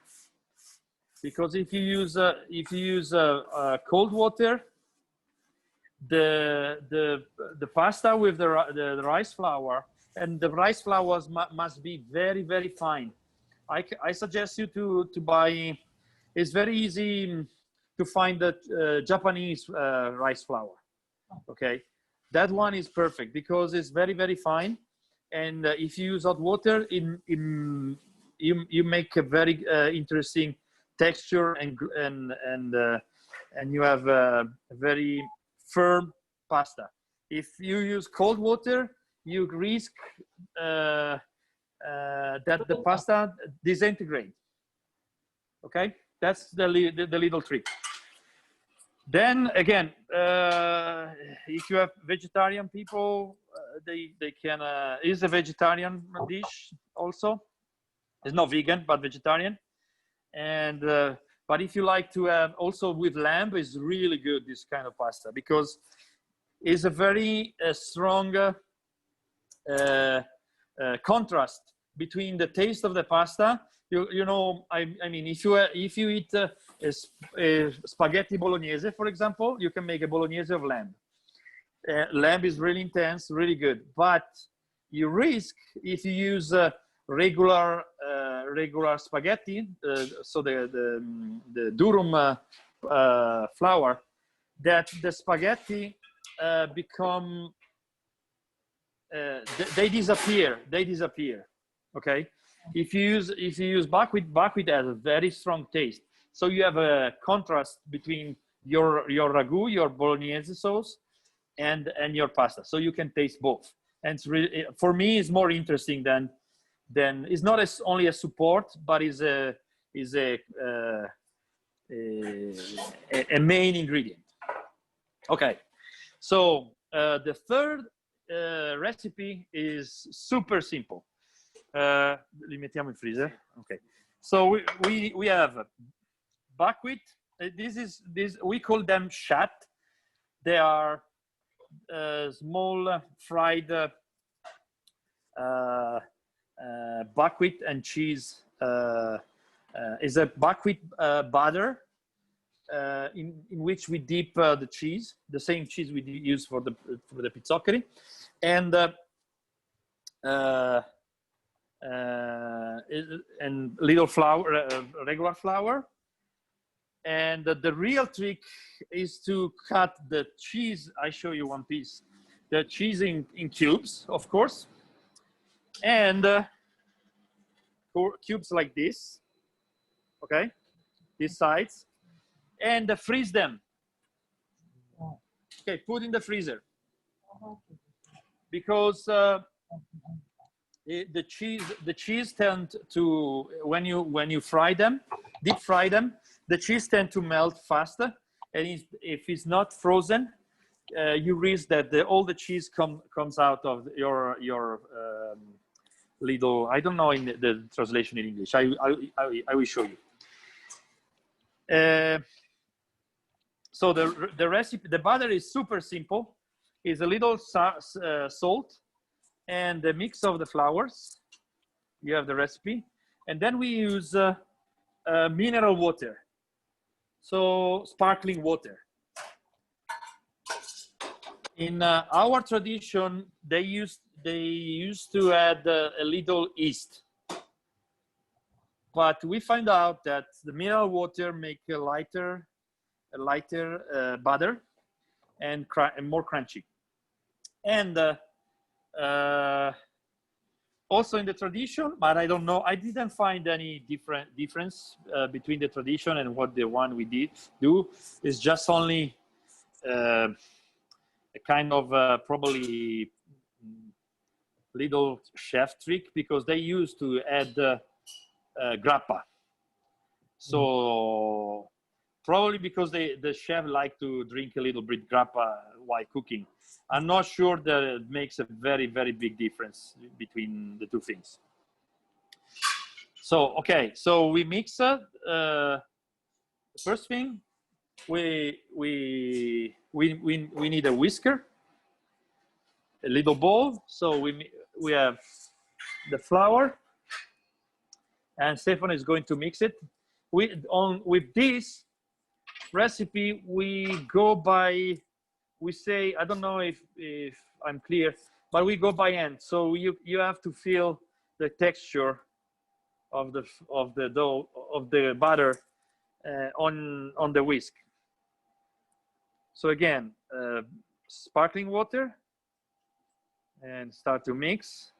because if you use cold water, the pasta with the rice flour, and the rice flours must be very, very fine. I suggest you to buy. It's very easy to find the Japanese rice flour. Okay, that one is perfect because it's very, very fine. And if you use hot water, you make a very interesting texture, and you have a very firm pasta. If you use cold water, you risk that the pasta disintegrate. Okay, that's the little trick. Then again, if you have vegetarian people, they can is a vegetarian dish also. It's not vegan but vegetarian. And but if you like to have also with lamb, is really good, this kind of pasta, because it's a very strong contrast between the taste of the pasta. You know, I mean, if you eat spaghetti bolognese, for example, you can make a bolognese of lamb. Lamb is really intense, really good, but you risk, if you use regular spaghetti, so the durum flour, that the spaghetti become they disappear. Okay, if you use buckwheat has a very strong taste, so you have a contrast between your ragu, your bolognese sauce, and your pasta, so you can taste both. And it's really, for me, it's more interesting than it's not only a support, but is a main ingredient. Okay, so the third recipe is super simple. Li mettiamo in freezer. Okay, so we have buckwheat. This we call them chat. They are small fried buckwheat and cheese. Is a buckwheat butter in which we dip the cheese, the same cheese we use for the pizzoccheri, and little flour, regular flour. And the real trick is to cut the cheese. I show you one piece. The cheese in cubes, of course, and cubes like this. Okay, these sides, and freeze them. Okay, put in the freezer, because the cheese tend to, when you fry them, deep fry them, the cheese tend to melt faster, and if it's not frozen, you risk that all the cheese comes out of your little, I don't know in the translation in English. I will show you. So the recipe, the butter is super simple. is a little salt and the mix of the flours. You have the recipe. And then we use mineral water, so sparkling water. In our tradition, they used to add a little yeast, but we find out that the mineral water make a lighter butter and more crunchy. And also in the tradition, but I don't know, I didn't find any difference between the tradition and what the one we do. It's just only a kind of probably little chef trick, because they used to add grappa. So probably because the chef like to drink a little bit grappa while cooking. I'm not sure that it makes a very, very big difference between the two things. So, okay, so we mix the first thing, we need a whisker, a little bowl. So we have the flour, and Stefano is going to mix it. With this recipe, we go by, we say, I don't know if I'm clear, but we go by hand. So you have to feel the texture of the dough, of the butter on the whisk. So again, sparkling water, and start to mix.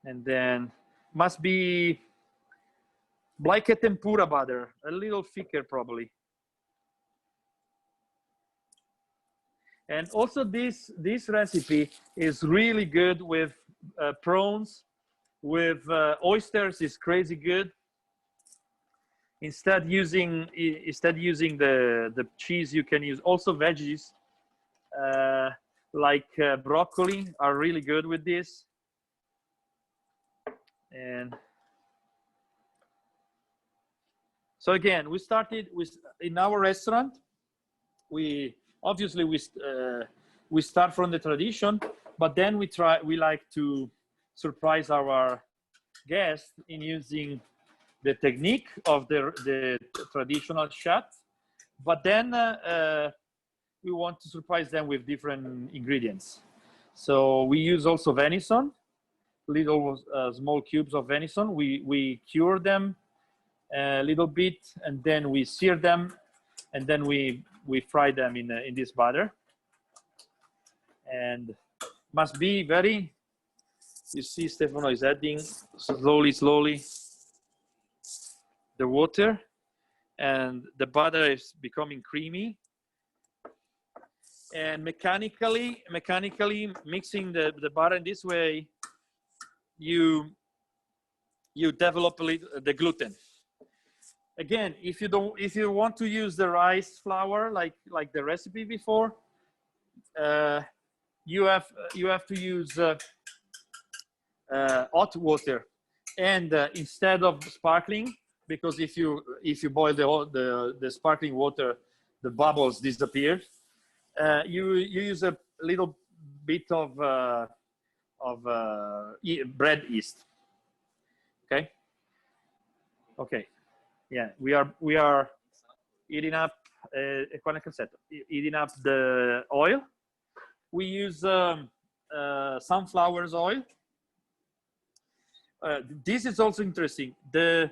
And then must be like a tempura butter, a little thicker probably. And also this recipe is really good with prawns, with oysters is crazy good. Instead using the cheese, you can use also veggies like broccoli are really good with this. And so again, we started with, in our restaurant, we obviously we start from the tradition, but then we like to surprise our guests in using the technique of the traditional shot, but then we want to surprise them with different ingredients. So we use also venison, little small cubes of venison. We cure them a little bit, and then we sear them, and then we fry them in this butter. And must be very, you see Stefano is adding slowly the water, and the butter is becoming creamy. And mechanically mixing the butter in this way, you develop a little, the gluten. Again, if you want to use the rice flour like the recipe before, you have to use hot water, and instead of sparkling, because if you boil the sparkling water, the bubbles disappear. You use a little bit of bread yeast. Okay. Yeah, we are eating up eating up the oil. We use sunflower oil. This is also interesting. The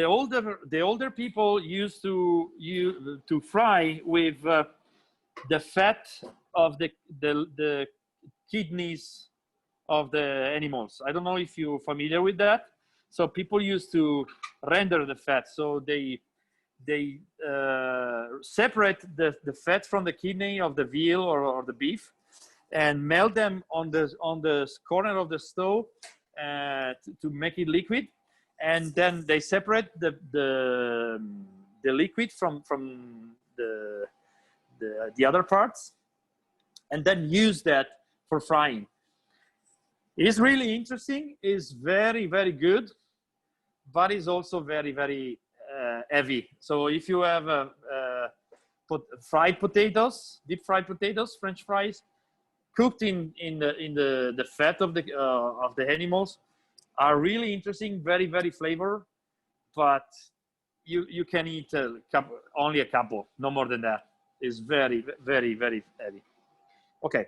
older people used to fry with the fat of the kidneys of the animals. I don't know if you're familiar with that. So people used to render the fat. So they separate the fat from the kidney of the veal or the beef, and melt them on the corner of the stove to make it liquid. And then they separate the liquid from the other parts, and then use that for frying. It is really interesting. It's very, very good, but it's also very, very heavy. So if you have fried potatoes, deep fried potatoes, French fries, cooked in the fat of the animals, are really interesting, very flavor, but you can eat only a couple, no more than that. It's very heavy. Okay.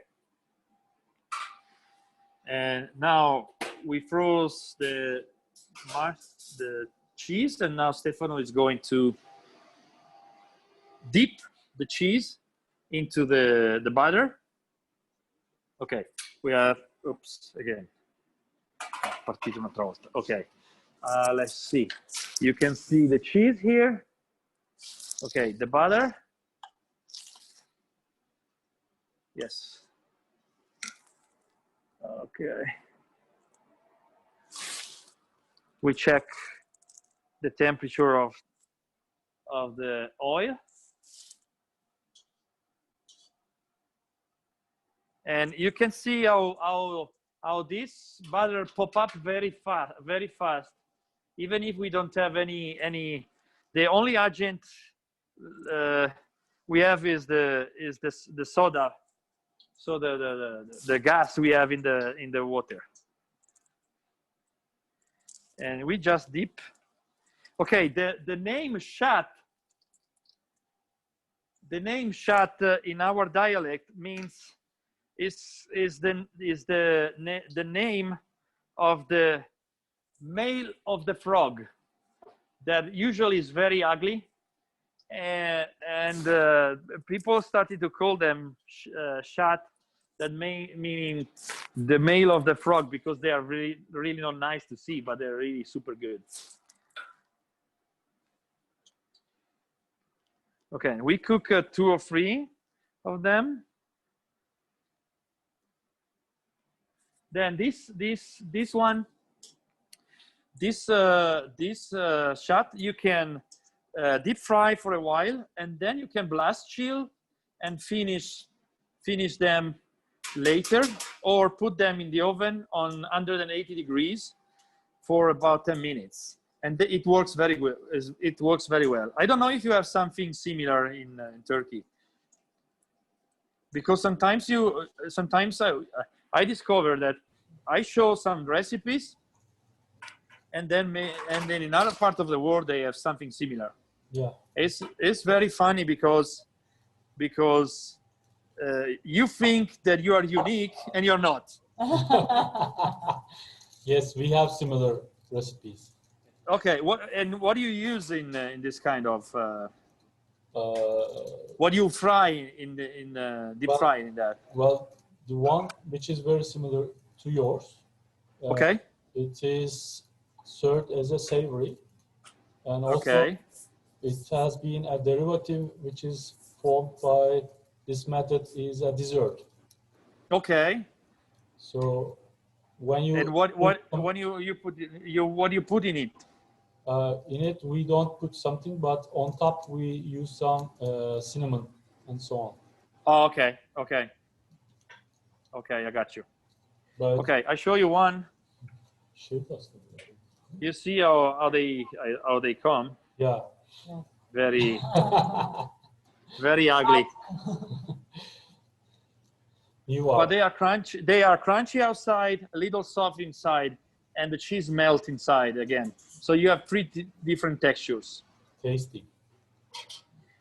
And now we froze the cheese, and now Stefano is going to dip the cheese into the butter. Okay, we have, oops, again. Partito un'altra volta. Okay, let's see. You can see the cheese here. Okay, the butter. Yes. Okay. We check the temperature of the oil. And you can see how this butter pop up very fast, even if we don't have any. The only agent we have is the soda, so the gas we have in the water. And we just dip. Okay, the name shat. The name shat in our dialect means is the name of the male of the frog that usually is very ugly, and people started to call them shat, that meaning the male of the frog, because they are really not nice to see, but they're really super good. Okay, we cook 2 or 3 of them. Then this shot you can deep fry for a while, and then you can blast chill and finish them later, or put them in the oven on 180 degrees for about 10 minutes, and it works very well. It works very well. I don't know if you have something similar in Turkey, because sometimes I discover that I show some recipes, and then in other part of the world they have something similar. Yeah, it's very funny because you think that you are unique and you're not. Yes, we have similar recipes. Okay, what do you use in this kind of? What do you fry in deep fry in that? Well, the one which is very similar to yours. Okay. It is served as a savory, and also it has been a derivative which is formed by this method is a dessert. Okay. So when you what do you put in it? In it we don't put something, but on top we use some cinnamon and so on. Oh, okay, I got you. But okay, I show you one. You see how they come? Yeah. Very very ugly. But they are crunchy. They are crunchy outside, a little soft inside, and the cheese melts inside again. So you have 3 different textures. Tasty.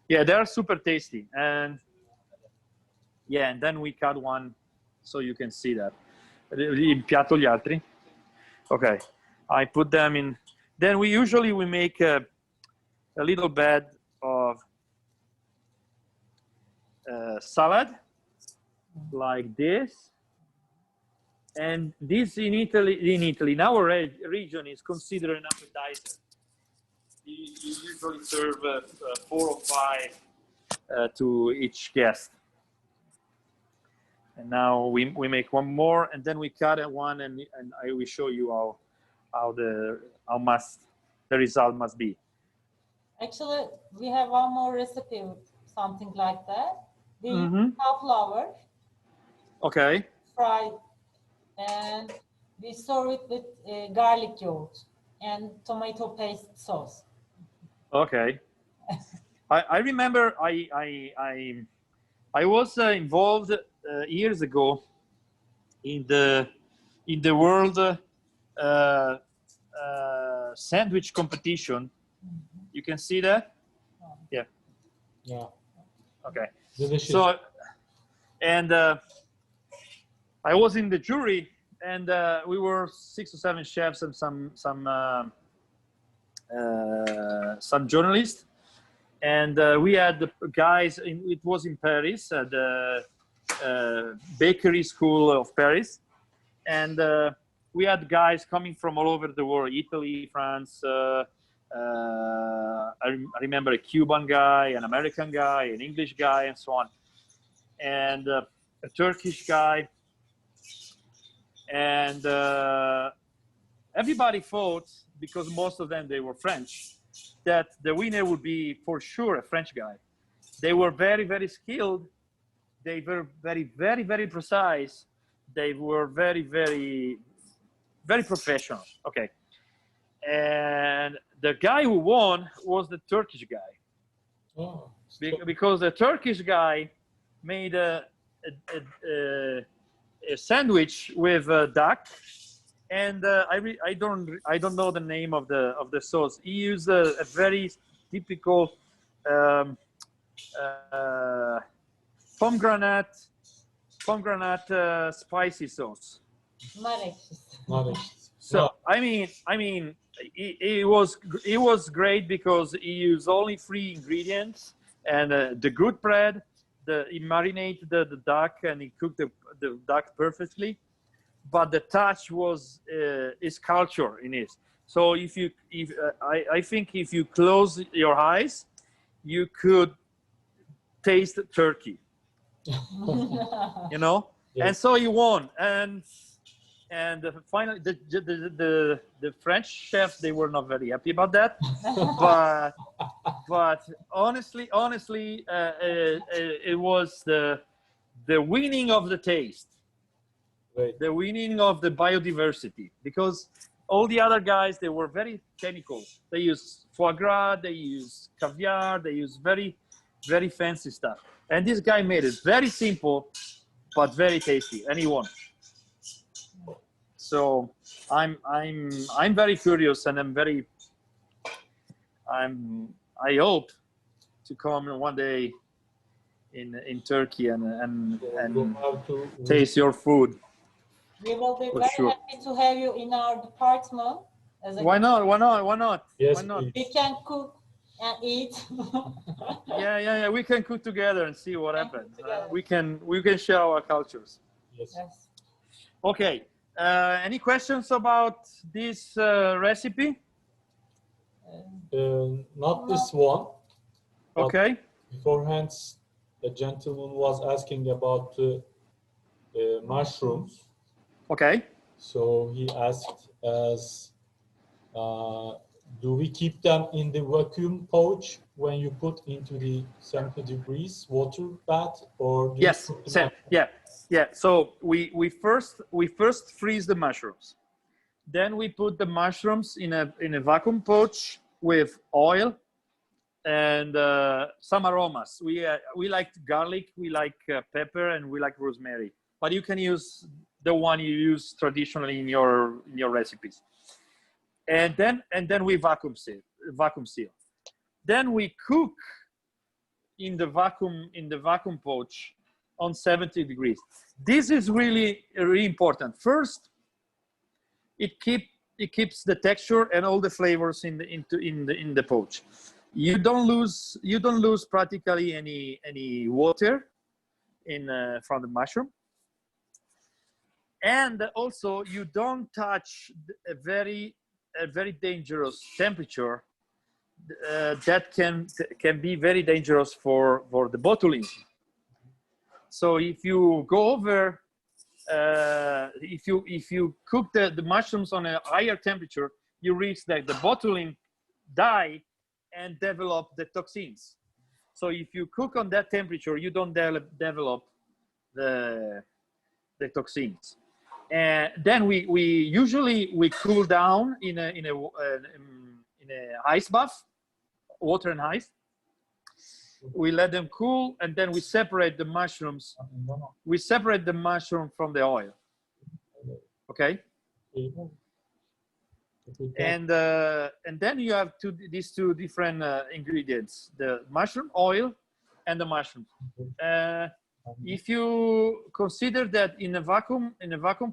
Yeah, they are super tasty, and yeah, and then we cut one so you can see that. Il piatto gli altri. Okay, I put them in. Then we usually make a little bed of salad like this, and this in Italy, in our region, is considered an appetizer. You usually serve 4 or 5 to each guest. And now we make one more, and then we cut one, and I will show you how the result must be. Actually, we have one more recipe with something like that. We use cauliflower. Okay. Fried, and we serve it with garlic yogurt and tomato paste sauce. Okay. I remember I was involved years ago in the world sandwich competition. You can see that? Yeah. Yeah. Okay. Delicious. So, and I was in the jury, and we were 6 or 7 chefs and some journalists, and we had the guys. It was in Paris at the bakery school of Paris, and we had guys coming from all over the world: Italy, France. I remember a Cuban guy, an American guy, an English guy, and so on, and a Turkish guy, and everybody thought, because most of them they were French, that the winner would be for sure a French guy. They were very, very skilled. They were very, very, very precise. They were very, very, very professional. Okay. And the guy who won was the Turkish guy. Oh, because the Turkish guy made a sandwich with duck, and I don't know the name of the sauce. He used a very typical pomegranate spicy sauce. So I mean, it was great because he used only 3 ingredients and the good bread. He marinated the duck and he cooked the duck perfectly. But the touch was his culture in it. So I think if you close your eyes, you could taste turkey. You know. Yes. And so he won, and finally the French chefs, they were not very happy about that, but honestly it was the winning of the taste. Right. The winning of the biodiversity, because all the other guys, they were very chemical. They use foie gras, they use caviar, they use very, very fancy stuff. And this guy made it very simple, but very tasty, and he won. So I'm very curious, and I hope to come one day in Turkey and taste your food. We will be very happy to have you in our department. Why not? Yes, why not? We can cook and eat. Yeah. We can cook together and see what happens. We can share our cultures. Yes. Okay. Any questions about this recipe? Not this one. Okay. Beforehand, the gentleman was asking about mushrooms. Okay. So he asked us, do we keep them in the vacuum pouch when you put into the 70 degrees water bath, or yes, yeah. So we first freeze the mushrooms, then we put the mushrooms in a vacuum pouch with oil and some aromas. We like garlic, we like pepper, and we like rosemary. But you can use the one you use traditionally in your recipes. And then we vacuum seal. Then we cook in the vacuum pouch on 70 degrees. This is really important. First, it keeps the texture and all the flavors in the pouch. You don't lose practically any water from the mushroom. And also, you don't touch a very dangerous temperature that can be very dangerous for the bottling. So if you go over, if you cook the mushrooms on a higher temperature, you risk that the bottling die and develop the toxins. So if you cook on that temperature, you don't develop the toxins. And then we usually cool down in a ice bath, water and ice, we let them cool, and then we separate the mushrooms. We separate the mushroom from the oil. Okay. And then you have these two different ingredients: the mushroom oil and the mushroom. If you consider that in a vacuum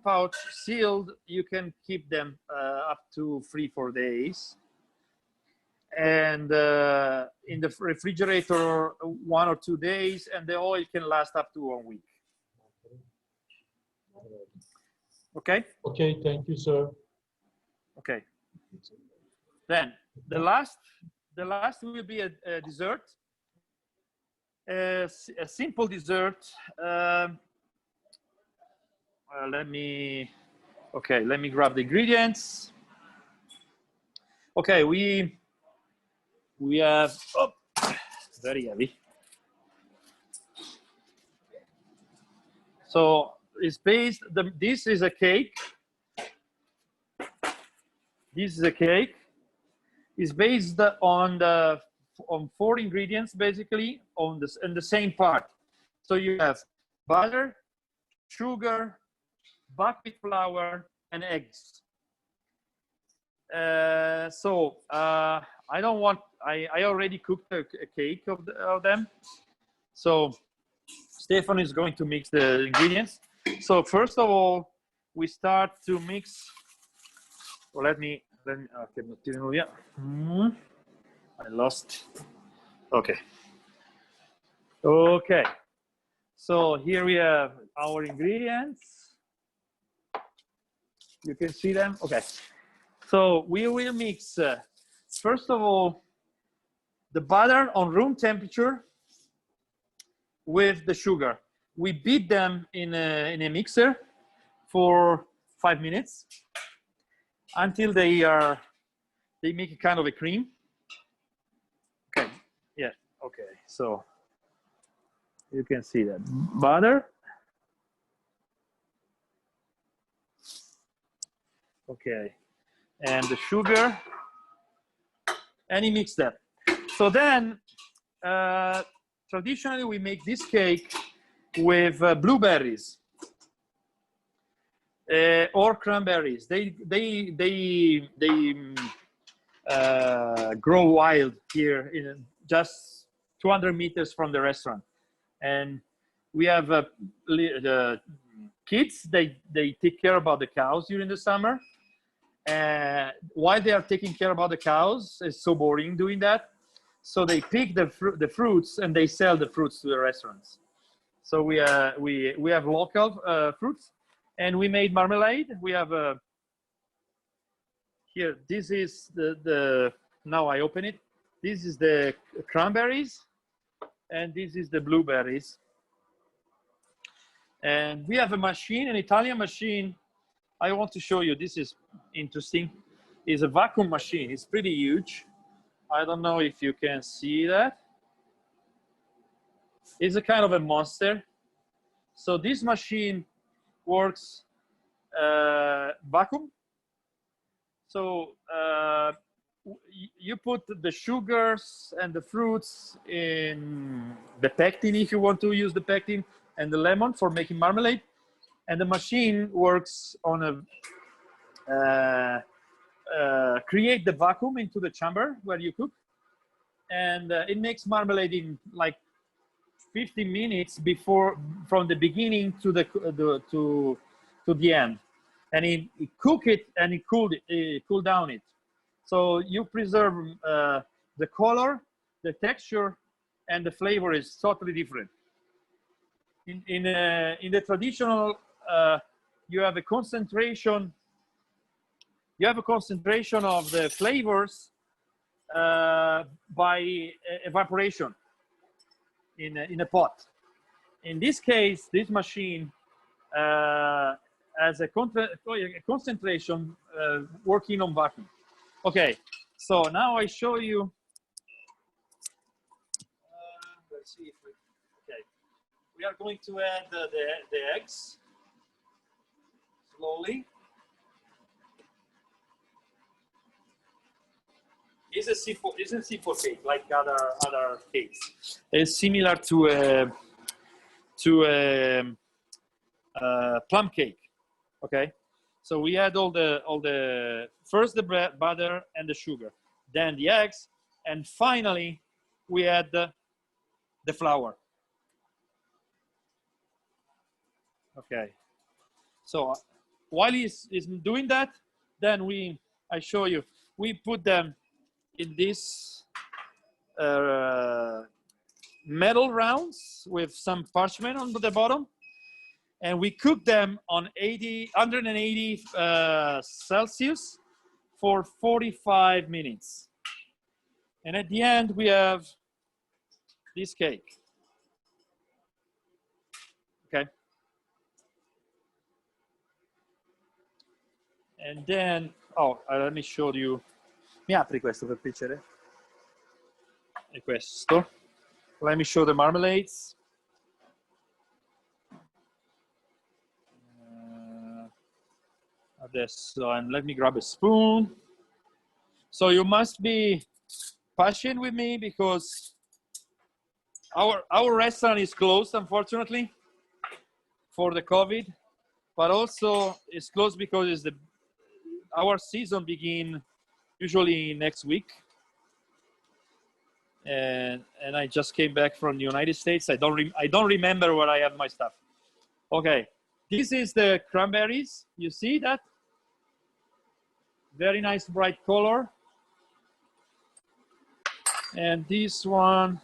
pouch sealed, you can keep them up to 3-4 days, and in the refrigerator 1 or 2 days, and the oil can last up to 1 week. Okay. Okay. Thank you, sir. Okay. Then the last will be a dessert. A simple dessert. Let me grab the ingredients. Okay, we have very heavy. So it's based. This is a cake. This is a cake. It's based on 4 ingredients, basically, on the same part. So you have butter, sugar, buckwheat flour, and eggs. I already cooked a cake of them. So Stefano is going to mix the ingredients. So first of all, we start to mix. Well, let me. Okay, I lost. Okay. Okay. So here we have our ingredients. You can see them. Okay. So we will mix, first of all, the butter on room temperature with the sugar. We beat them in a mixer for 5 minutes until they make a kind of a cream. Okay. Yeah. Okay. So you can see that butter. Okay. And the sugar, and he mixed that. So then, traditionally we make this cake with blueberries or cranberries. They grow wild here in just 200 meters from the restaurant, and we have the kids. They take care about the cows during the summer. While they are taking care about the cows, it's so boring doing that. So they pick the fruits and they sell the fruits to the restaurants. So we have local fruits, and we made marmalade. We have here. This is the now I open it. This is the cranberries, and this is the blueberries. And we have a machine, an Italian machine. I want to show you. This is interesting. It's a vacuum machine. It's pretty huge. I don't know if you can see that. It's a kind of a monster. So this machine works vacuum. So you put the sugars and the fruits in the pectin, if you want to use the pectin, and the lemon for making marmalade. And the machine works on create the vacuum into the chamber where you cook, and it makes marmalade in like 15 minutes from the beginning to the end, and it cook it and it cool down it, so you preserve the color, the texture, and the flavor is totally different. In the traditional, you have a concentration of the flavors by evaporation in a pot. In this case, this machine has a concentration working on vacuum. Okay, so now I show you. Let's see if we. Okay, we are going to add the eggs slowly. It's a simple cake, like other cakes. It's similar to a plum cake. Okay, so we add all the first the bread, butter, and the sugar, then the eggs, and finally we add the flour. Okay, so while he's doing that, then I show you, we put them in this metal rounds with some parchment on the bottom, and we cook them on 180 Celsius for 45 minutes. And at the end, we have this cake. Okay. And then, let me show you. Mi apri questo per piacere? E questo. Let me show the marmalades. Adesso, and let me grab a spoon. So you must be patient with me because our restaurant is closed, unfortunately, for the COVID, but also it's closed because our season begin usually next week. And I just came back from the United States. I don't remember where I have my stuff. Okay, this is the cranberries. You see that? Very nice bright color. And this one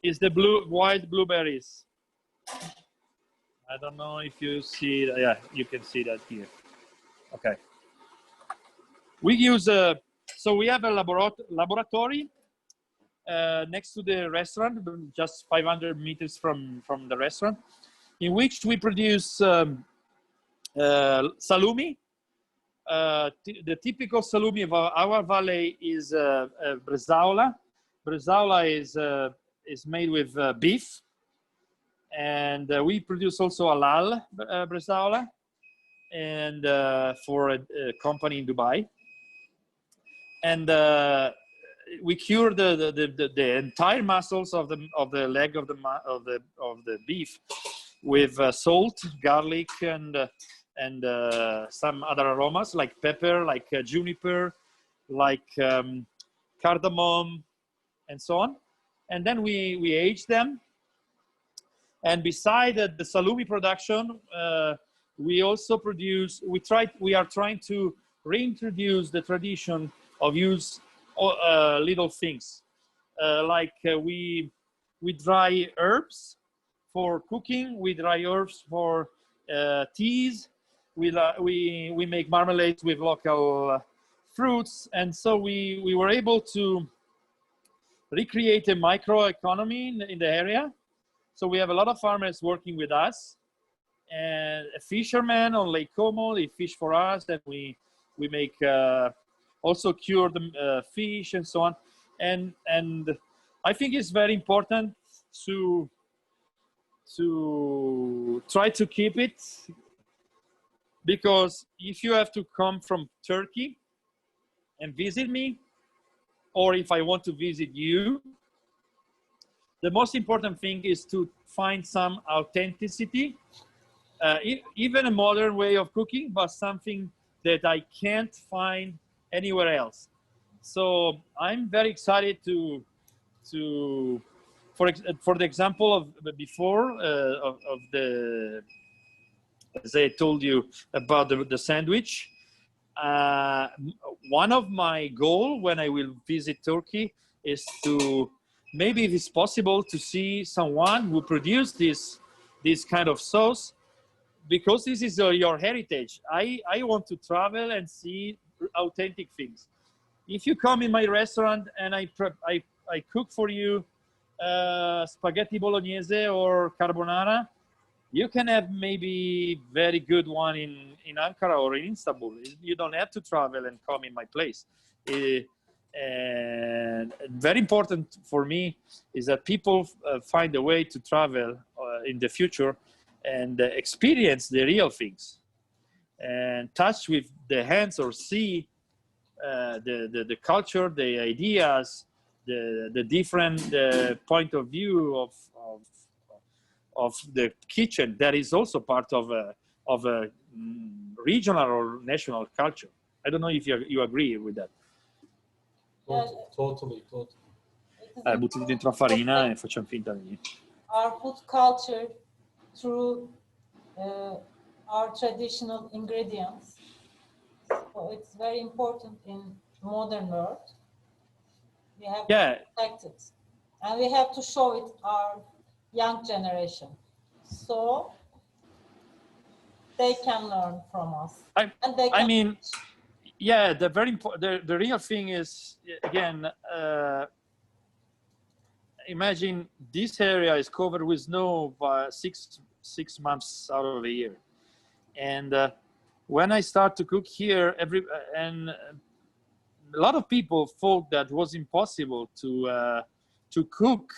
is the wild blueberries. I don't know if you see that. Yeah, you can see that here. Okay. We use so we have a laboratory next to the restaurant, just 500 meters from the restaurant, in which we produce salumi. The typical salumi of our valley is bresaola. Bresaola is made with beef, and we produce also halal bresaola, and for a company in Dubai. And we cure the entire muscles of the leg of the beef with salt, garlic, and some other aromas like pepper, like juniper, like cardamom, and so on. And then we age them. And beside the salumi production, we also produce. We are trying to reintroduce the tradition of use little things like we dry herbs for cooking. We dry herbs for teas. We make marmalades with local fruits, and so we were able to recreate a microeconomy in the area. So we have a lot of farmers working with us, and a fisherman on Lake Como. They fish for us, and we make also cure the fish and so on. And I think it's very important to try to keep it, because if you have to come from Turkey and visit me, or if I want to visit you, the most important thing is to find some authenticity, even a modern way of cooking, but something that I can't find anywhere else. So I'm very excited for the example of before of the, as I told you about the sandwich. One of my goals when I will visit Turkey is to, maybe if it's possible, to see someone who produced this kind of sauce, because this is your heritage. I want to travel and see authentic things. If you come in my restaurant and I cook for you spaghetti bolognese or carbonara, you can have maybe very good one in Ankara or in Istanbul. You don't have to travel and come in my place. And very important for me is that people find a way to travel in the future and experience the real things and touch with the hands or see the culture, the ideas, the different point of view of the kitchen that is also part of a regional or national culture. I don't know if you agree with that. Totally. Butti dentro la farina e facciamo finta di... Our food culture through our traditional ingredients. So it's very important in modern world. We have to protect it, and we have to show it our young generation, so they can learn from us. I mean, yeah, the very important. The real thing is, again, imagine this area is covered with snow by six months out of the year, and when I start to cook here, a lot of people thought that was impossible to cook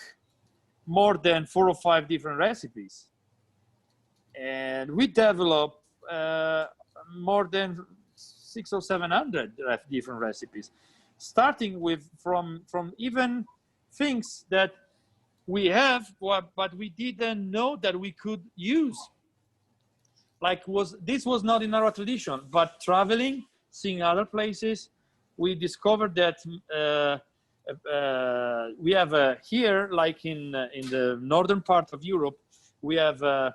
more than 4 or 5 different recipes, and we developed more than 600 or 700 different recipes, starting with from even things that we have, but we didn't know that we could use. Like this was not in our tradition, but traveling, seeing other places, we discovered that we have here, like in the northern part of Europe, we have a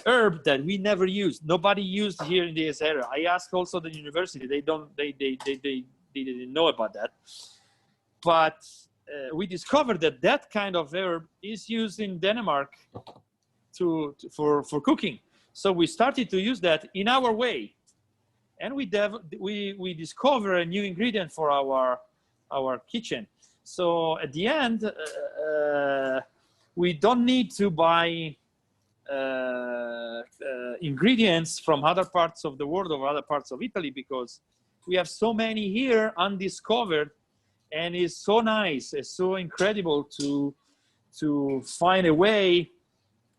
herb that we never used. Nobody used here in this area. I asked also the university; they didn't know about that. But we discovered that kind of herb is used in Denmark for cooking. So we started to use that in our way, and we discover a new ingredient for our kitchen. So at the end, we don't need to buy ingredients from other parts of the world or other parts of Italy, because we have so many here undiscovered, and it's so nice, it's so incredible to find a way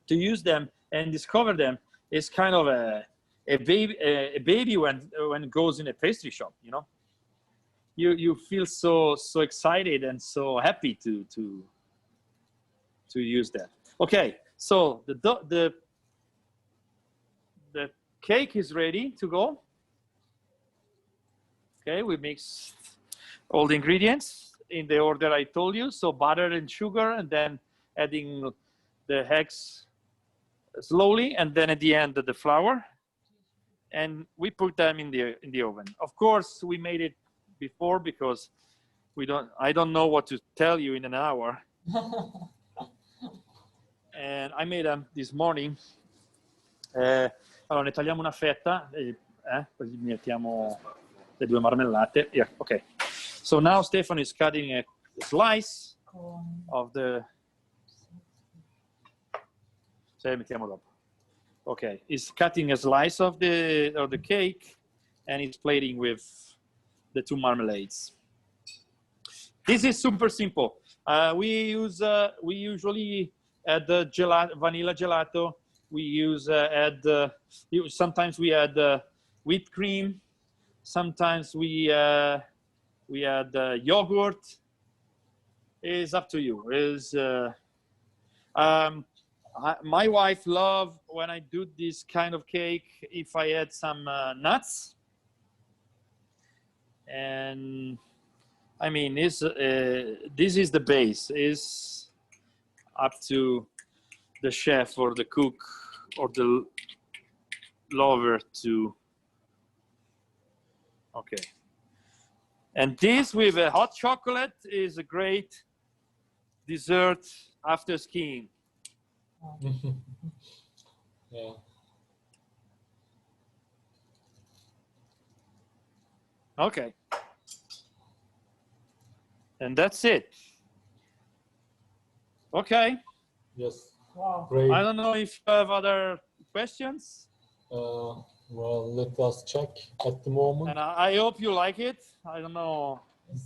to use them and discover them. It's kind of a baby when it goes in a pastry shop, you know. You feel so excited and so happy to use that. Okay, so the cake is ready to go. Okay, we mixed all the ingredients in the order I told you. So butter and sugar, and then adding the eggs slowly, and then at the end the flour, and we put them in the oven. Of course, we made it before because I don't know what to tell you in an hour. And I made them this morning. Allora ne tagliamo una fetta, così mettiamo le 2 marmellate. Yeah, okay. So now Stefano is cutting a slice of the... mettiamo dopo. Okay, he's cutting a slice of the cake, and he's plating with the 2 marmalades. This is super simple. We usually add the vanilla gelato. We use sometimes we add whipped cream. Sometimes we add yogurt. It's up to you. My wife loves when I do this kind of cake if I add some nuts. And I mean, this is the base. It's up to the chef or the cook or the lover to... Okay. And this with a hot chocolate is a great dessert after skiing. Yeah. Okay. And that's it. Okay. Yes. Wow. Great. I don't know if you have other questions. Well, let us check at the moment. And I hope you like it. I don't know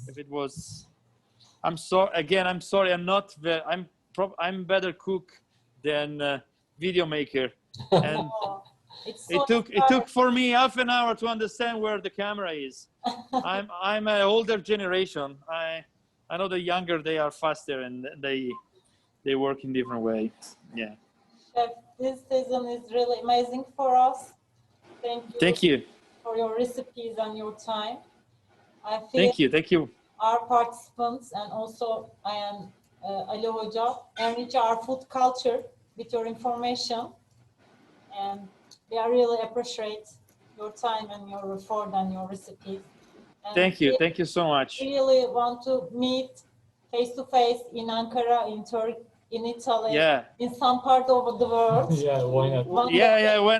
if it was... I'm sorry. Again, I'm sorry. I'm better cook than video maker. And It's so It took for me half an hour to understand where the camera is. I'm an older generation. I know the younger they are faster and they work in different way. Yeah. Chef, this season is really amazing for us. Thank you. Thank you. For your recipes and your time. I feel Thank you. Thank you. our participants and also I am Ali Hoca enrich our food culture with your information, and we really appreciate your time and your effort and your recipes. And Thank you. Thank you so much. we really want to meet face to face in Ankara, in Turkey, in Italy, Yeah. in some part of the world. Yeah, why not? Yeah.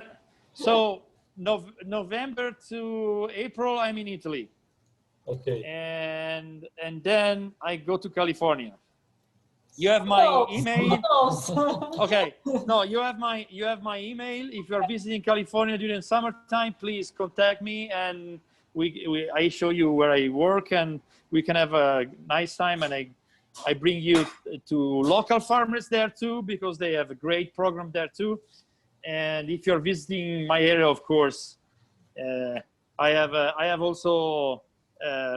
So November to April, I'm in Italy. Okay. And then I go to California. You have my email. Okay. No, you have my email. If you are visiting California during summertime, please contact me, and I show you where I work, and we can have a nice time. And I bring you to local farmers there too, because they have a great program there too. And if you're visiting my area, of course, I have also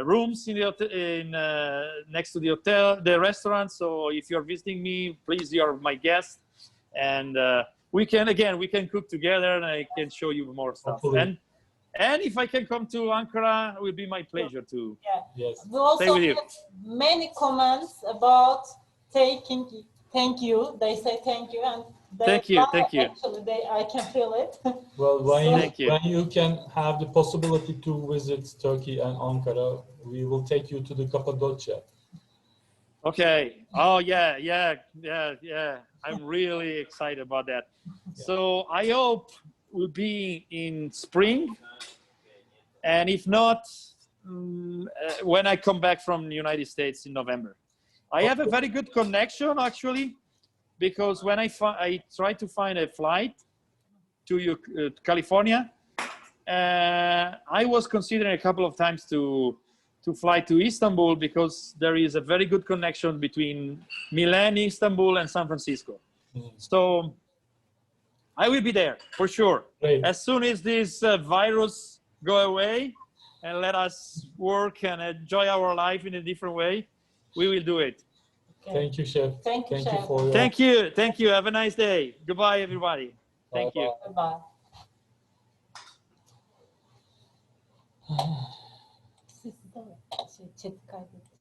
rooms in the next to the hotel, the restaurant. So if you're visiting me, please, you're my guest, and we can cook together, and I can show you more stuff. Hopefully. And if I can come to Ankara, it will be my pleasure to Yes. We also stay with you. get many comments about thank you. They say thank you, and they Thank you. actually I can feel it. Well, Thank you. when you can have the possibility to visit Turkey and Ankara, we will take you to the Cappadocia. Okay. Oh yeah. I'm really excited about that. Yeah. So I hope we'll be in spring, and if not, when I come back from the United States in November. I have a very good connection actually, because when I try to find a flight to California, I was considering a couple of times to fly to Istanbul, because there is a very good connection between Milan, Istanbul, and San Francisco. So I will be there for sure. Great. As soon as this virus go away and let us work and enjoy our life in a different way, we will do it. Okay. Thank you, Chef. Thank you, Chef. for your... Thank you. Have a nice day. Goodbye, everybody. Thank you. Bye. Sesi de chat'i kaydettim.